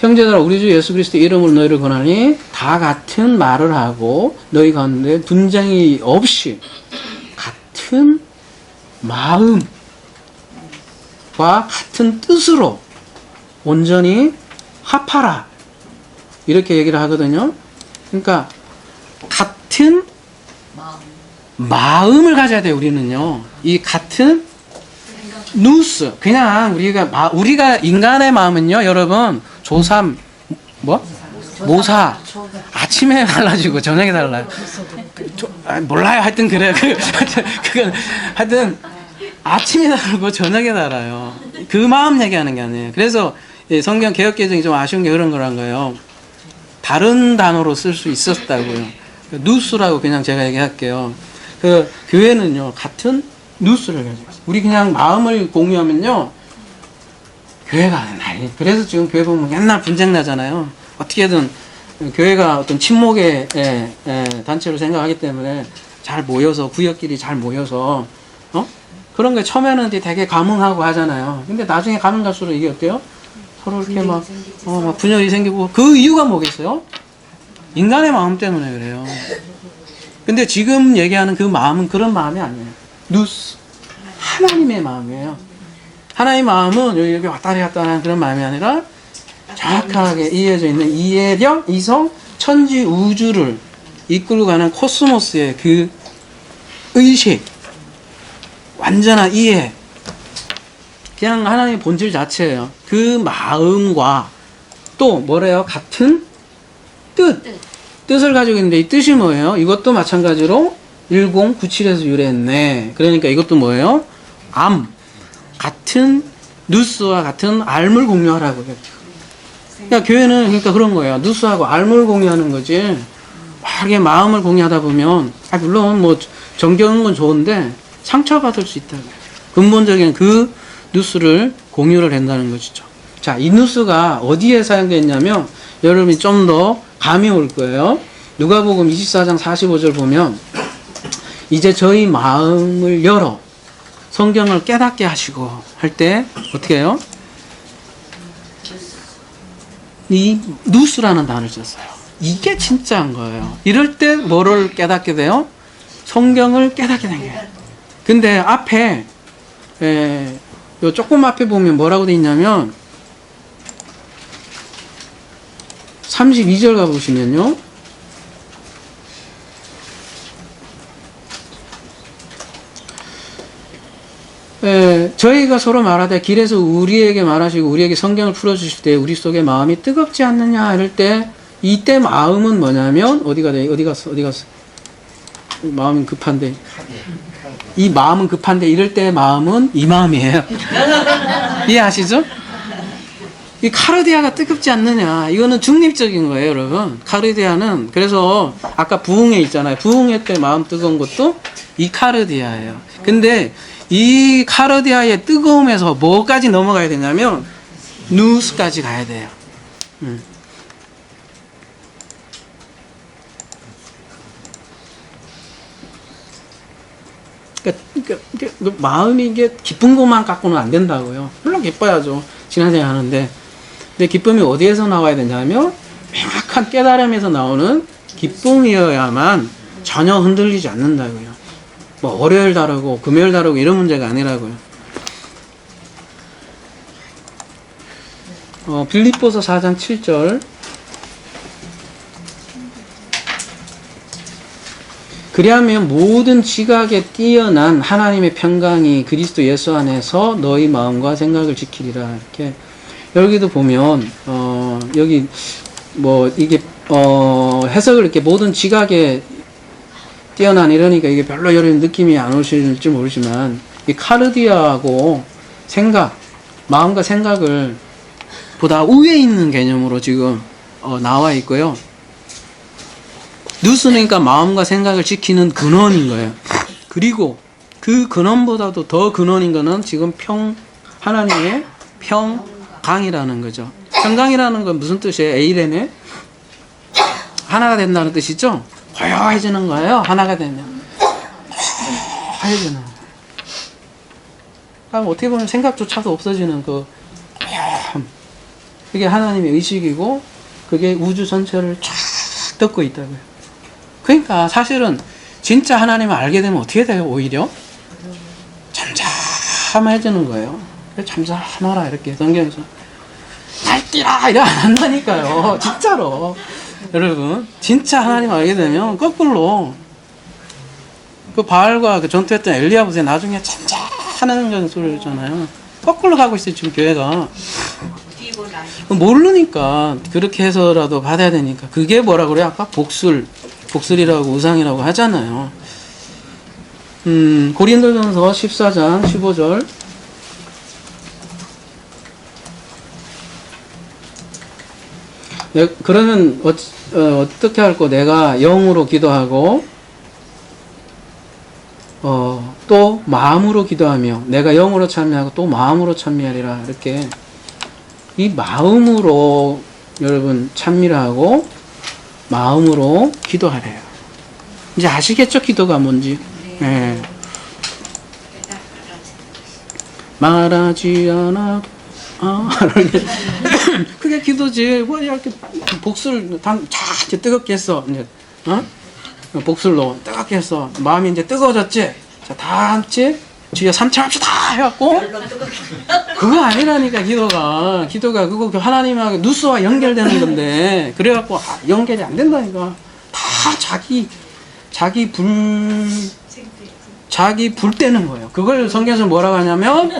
형제들아, 우리 주 예수 그리스도의 이름으로 너희를 권하니 다 같은 말을 하고 너희 가운데 분쟁이 없이 같은 마음과 같은 뜻으로 온전히 합하라. 이렇게 얘기를 하거든요. 그러니까 같은 마음을 가져야 돼요. 우리는요. 이 같은 누스. 그냥 우리가 인간의 마음은요, 여러분, 조삼, 모사. 아침에 달라지고 저녁에 달라요. 몰라요. 하여튼 그래요. 그건 하여튼 아침에 다르고 저녁에 달아요. 그 마음 얘기하는 게 아니에요. 그래서 이 성경 개역 개정이 좀 아쉬운 게 그런 거란 거예요. 다른 단어로 쓸 수 있었다고요. 누스라고 그냥 제가 얘기할게요. 그 교회는요 같은 누스를 가지고 있어요. 우리 그냥 마음을 공유하면요 교회가 아니. 그래서 지금 교회 보면 맨날 분쟁 나잖아요. 어떻게든 교회가 어떤 친목의 단체로 생각하기 때문에 잘 모여서 구역끼리 잘 모여서 그런 게 처음에는 되게 감흥하고 하잖아요. 근데 나중에 가면 갈수록 이게 어때요? 서로 이렇게 막 분열이 생기고 그 이유가 뭐겠어요? 인간의 마음 때문에 그래요. 근데 지금 얘기하는 그 마음은 그런 마음이 아니에요. 누스 하나님의 마음이에요. 하나님의 마음은 여기 왔다리 갔다 하는 그런 마음이 아니라 정확하게 이어져 있는 이해력, 이성, 천지 우주를 이끌고 가는 코스모스의 그 의식, 완전한 이해, 그냥 하나님의 본질 자체예요. 그 마음과 또 뭐래요? 같은 뜻을 가지고 있는데 이 뜻이 뭐예요? 이것도 마찬가지로 1097에서 유래했네. 그러니까 이것도 뭐예요? 같은 누스와 같은 알물 공유하라고 그랬죠. 그러니까 교회는 그러니까 그런 거예요. 누스하고 알물 공유하는 거지. 막 이게 마음을 공유하다 보면 물론 뭐 정겨운 건 좋은데 상처받을 수 있다고요. 근본적인 그 누스를 공유를 한다는 것이죠. 자, 이 누스가 어디에 사용되어 있냐면 여러분이 좀 더 감이 올 거예요. 누가복음 24장 45절 보면 이제 저희 마음을 열어 성경을 깨닫게 하시고 할 때 어떻게 해요? 이 누스라는 단어를 썼어요. 이게 진짜인 거예요. 이럴 때 뭐를 깨닫게 돼요? 성경을 깨닫게 된 거예요. 근데 앞에 요 조금 앞에 보면 뭐라고 돼 있냐면 32절 가보시면요. 저희가 서로 말하되 길에서 우리에게 말하시고 우리에게 성경을 풀어주실 때 우리 속에 마음이 뜨겁지 않느냐 이럴 때 이때 마음은 뭐냐면 어디 갔어? 마음은 급한데 이 마음은 급한데 이럴 때 마음은 이 마음이에요. 이해하시죠? 이 카르디아가 뜨겁지 않느냐 이거는 중립적인 거예요, 여러분. 카르디아는 그래서 아까 부흥회 있잖아요. 부흥회 때 마음 뜨거운 것도 이 카르디아예요. 근데 이 카르디아의 뜨거움에서 뭐까지 넘어가야 되냐면 누스까지 가야 돼요. 그러니까 마음이 이게 기쁜 것만 갖고는 안 된다고요. 물론 기뻐야죠. 신앙생활 하는데. 근데 기쁨이 어디에서 나와야 되냐면 명확한 깨달음에서 나오는 기쁨이어야만 전혀 흔들리지 않는다고요. 뭐 월요일 다르고 금요일 다르고 이런 문제가 아니라고요. 빌립보서 4장 7절 그리하면 모든 지각에 뛰어난 하나님의 평강이 그리스도 예수 안에서 너희 마음과 생각을 지키리라. 이렇게 여기도 보면 여기 뭐 이게 해석을 이렇게 모든 지각에 뛰어난 이러니까 이게 별로 여러분 느낌이 안 오실지 모르지만 이 카르디아하고 생각, 마음과 생각을 보다 위에 있는 개념으로 지금 나와 있고요. 누스니까 마음과 생각을 지키는 근원인 거예요. 그리고 그 근원보다도 더 근원인 거는 지금 하나님의 평강이라는 거죠. 평강이라는 건 무슨 뜻이에요? 에이레네? 하나가 된다는 뜻이죠? 고요해지는 거예요. 하나가 되면. 고요해지는 거예요. 어떻게 보면 생각조차도 없어지는 그 고요함. 그게 하나님의 의식이고 그게 우주 전체를 쫙 덮고 있다고요. 그러니까 사실은 진짜 하나님을 알게 되면 어떻게 돼요? 오히려 잠잠해지는 거예요. 잠잠하라 이렇게 성경에서 날뛰라 이래 안 한다니까요. 진짜로 여러분 진짜 하나님 알게 되면 거꾸로 그 바알과 그 전투했던 엘리야 보세요. 나중에 잠잠하는 소리잖아요. 거꾸로 가고 있어요 지금 교회가. 모르니까 그렇게 해서라도 받아야 되니까 그게 뭐라 그래요? 아까 복술이라고 우상이라고 하잖아요. 고린도전서 14장 15절 그러면 어떻게 할 거? 내가 영으로 기도하고 또 마음으로 기도하며 내가 영으로 찬미하고 또 마음으로 찬미하리라. 이렇게 이 마음으로 여러분 찬미를 하고 마음으로 기도하래요. 이제 아시겠죠? 기도가 뭔지. 네. 말하지 않아. 그게 기도지. 뭐 이렇게 복술 뜨겁게 했어. 이제 복술로 뜨겁게 했어. 마음이 이제 뜨거워졌지. 자, 다 함께 주여 삼창합시다 해갖고 그거 아니라니까. 기도가 그거 하나님하고 누스와 연결되는 건데 그래갖고 연결이 안 된다니까. 다 자기 불 떼는 거예요. 그걸 성경에서 뭐라고 하냐면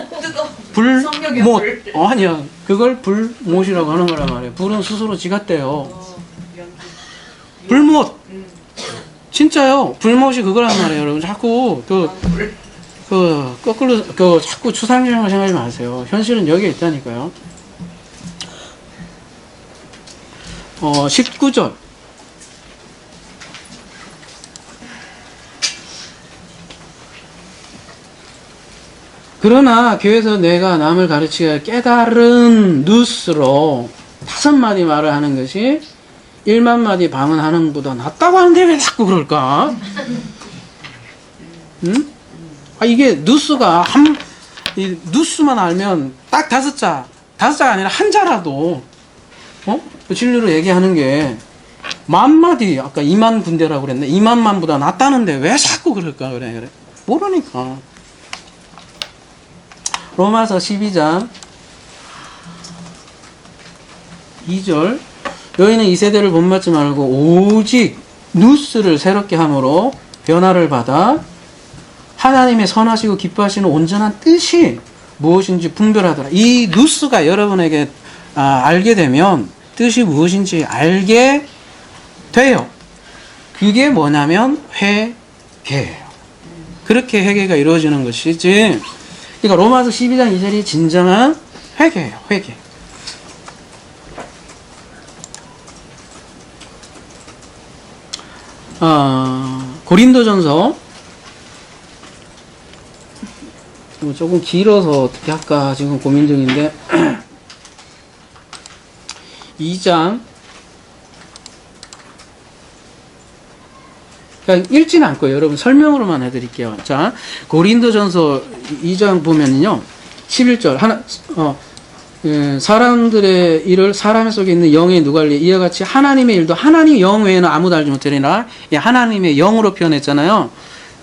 불못. 아니야. 그걸 불못이라고 하는 거란 말이에요. 불은 스스로 지가 떼요. 불못. 진짜요. 불못이 그거란 말이에요. 여러분 자꾸 거꾸로 자꾸 추상적인 거 생각하지 마세요. 현실은 여기에 있다니까요. 19절. 그러나 교회에서 내가 남을 가르치기가 깨달은 누스로 5마디 말을 하는 것이 1만 마디 방언하는 것보다 낫다고 하는데 왜 자꾸 그럴까? 응? 이게 누스가 이 누스만 알면 딱 5자가 아니라 한 자라도 그 진리로 얘기하는 게 10,000마디, 아까 2만 군대라고 그랬네. 2만만보다 낫다는데 왜 자꾸 그럴까? 그래. 모르니까. 로마서 12장 2절. 너희는 이 세대를 본받지 말고 오직 누스를 새롭게 함으로 변화를 받아 하나님의 선하시고 기뻐하시는 온전한 뜻이 무엇인지 분별하더라. 이 누스가 여러분에게 알게 되면 뜻이 무엇인지 알게 돼요. 그게 뭐냐면 회개예요. 그렇게 회개가 이루어지는 것이지. 그러니까 로마서 12장 2절이 진정한 회개예요. 회개. 고린도전서 조금 길어서 어떻게 할까 지금 고민 중인데 2장 그냥 읽지는 않고요. 여러분 설명으로만 해드릴게요. 자, 고린도전서 2장 보면요 11절 사람들의 일을 사람 속에 있는 영의 누갈리 이와 같이 하나님의 일도 하나님 영 외에는 아무도 알지 못하리라. 하나님의 영으로 표현했잖아요.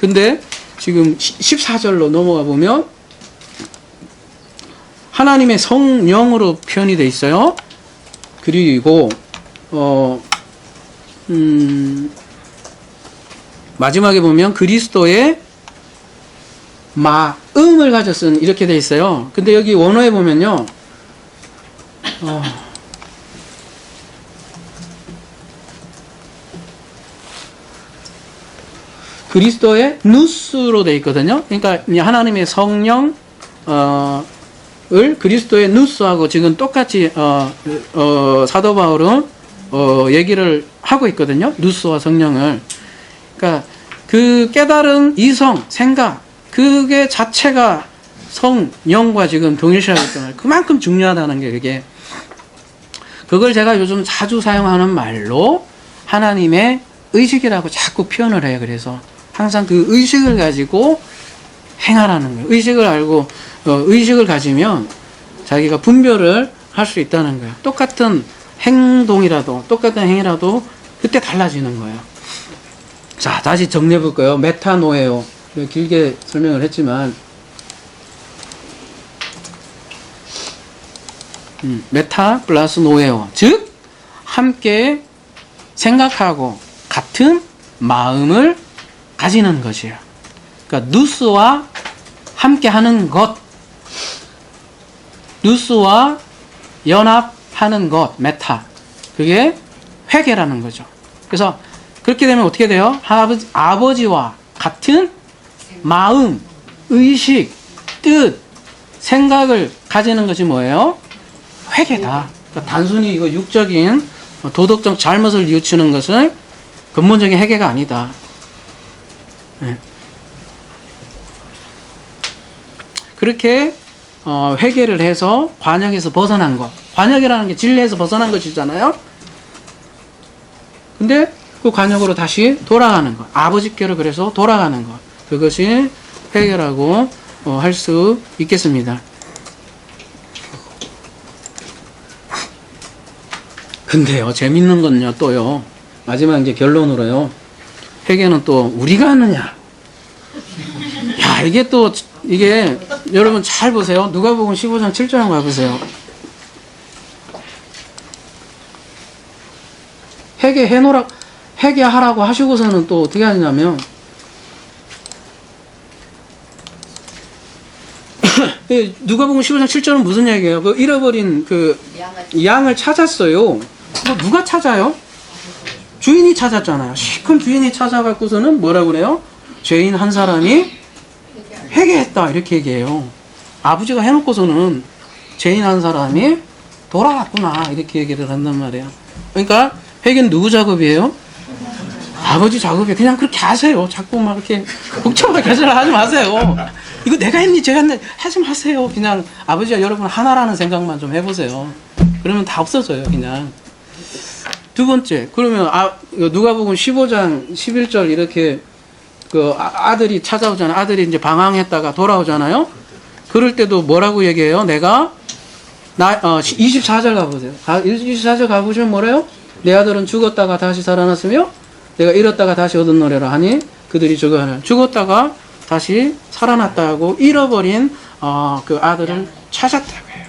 근데 지금 14절로 넘어가 보면 하나님의 성령으로 표현이 돼 있어요. 그리고 마지막에 보면 그리스도의 마음을 가졌은 이렇게 돼 있어요. 근데 여기 원어에 보면요 그리스도의 누스로 돼 있거든요. 그러니까 하나님의 성령 을 그리스도의 누스하고 지금 똑같이 사도 바울은 얘기를 하고 있거든요. 누스와 성령을. 그러니까 그 깨달은 이성, 생각 그게 자체가 성령과 지금 동일시하기 때문에 그만큼 중요하다는 게 그게. 그걸 제가 요즘 자주 사용하는 말로 하나님의 의식이라고 자꾸 표현을 해요. 그래서 항상 그 의식을 가지고 행하라는 거예요. 의식을 알고 의식을 가지면 자기가 분별을 할 수 있다는 거예요. 똑같은 행동이라도 똑같은 행위라도 그때 달라지는 거예요. 자, 다시 정리해 볼까요? 메타노에오. 길게 설명을 했지만 메타 플러스 노에오. 즉 함께 생각하고 같은 마음을 가지는 것이에요. 그러니까 누스와 함께 하는 것, 누스와 연합하는 것, 메타. 그게 회개라는 거죠. 그래서 그렇게 되면 어떻게 돼요? 아버지와 같은 마음, 의식, 뜻, 생각을 가지는 것이 뭐예요? 회개다. 그러니까 단순히 이거 육적인 도덕적 잘못을 뉘우치는 것은 근본적인 회개가 아니다. 네. 그렇게 회개를 해서 관역에서 벗어난 것. 관역이라는 게 진리에서 벗어난 것이잖아요. 근데 그 관역으로 다시 돌아가는 것. 아버지께로 그래서 돌아가는 것. 그것이 회개라고 할 수 있겠습니다. 근데요, 재밌는 건요, 또요. 마지막 이제 결론으로요. 회개는 또 우리가 하느냐. 야, 이게 또, 이게, 여러분 잘 보세요. 누가복음 15장 7절 가보세요. 회개하라고 하시고서는 또 어떻게 하냐면, 누가복음 15장 7절은 무슨 얘기예요? 그 잃어버린 그 양을 찾았어요. 뭐 누가 찾아요? 주인이 찾았잖아요. 시큰 주인이 찾아갖고서는 뭐라 그래요? 죄인 한 사람이 회개했다 이렇게 얘기해요. 아버지가 해놓고서는 죄인 한 사람이 돌아왔구나 이렇게 얘기를 한단 말이에요. 그러니까 회개는 누구 작업이에요? 아버지 작업이에요. 그냥 그렇게 하세요. 자꾸 막 이렇게 복잡하게 하지 마세요. 이거 내가 했니 제가 했니 하지 마세요. 그냥 아버지와 여러분 하나라는 생각만 좀 해보세요. 그러면 다 없어져요. 그냥. 두 번째, 그러면 누가복음 15장 11절 이렇게 그 아들이 찾아오잖아요. 아들이 이제 방황했다가 돌아오잖아요. 그럴 때도 뭐라고 얘기해요? 24절 가보세요. 24절 가보시면 뭐래요? 내 아들은 죽었다가 다시 살아났으며 내가 잃었다가 다시 얻었노래라 하니 그들이 죽었다가 다시 살아났다고 잃어버린 그 아들을 찾았다고 해요.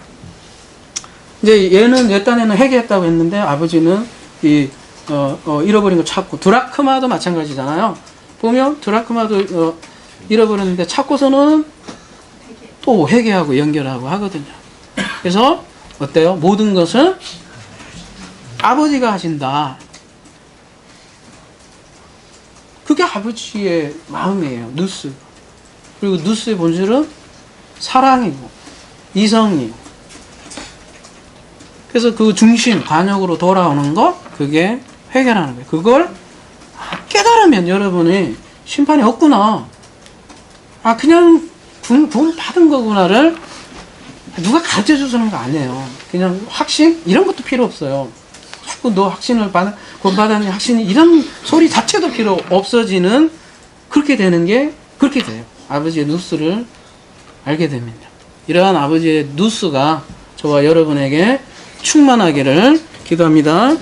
이제 얘는 옛 딴에는 회개했다고 했는데 아버지는 잃어버린 거 찾고 드라크마도 마찬가지잖아요. 보면 드라크마도 잃어버렸는데 찾고서는 또 회개하고 연결하고 하거든요. 그래서 어때요? 모든 것은 아버지가 하신다. 그게 아버지의 마음이에요. 누스. 그리고 누스의 본질은 사랑이고 이성이고. 그래서 그 중심, 관역으로 돌아오는 것, 그게 회개라는 거예요. 그걸 깨달으면 여러분이 심판이 없구나. 그냥 구원 받은 거구나를 누가 가르쳐 주는 거 아니에요. 그냥 확신? 이런 것도 필요 없어요. 자꾸 너 확신을 구원 받았니? 확신이 이런 소리 자체도 필요 없어지는 그렇게 되는 게 그렇게 돼요. 아버지의 누스를 알게 됩니다. 이러한 아버지의 누스가 저와 여러분에게 충만하기를 기도합니다.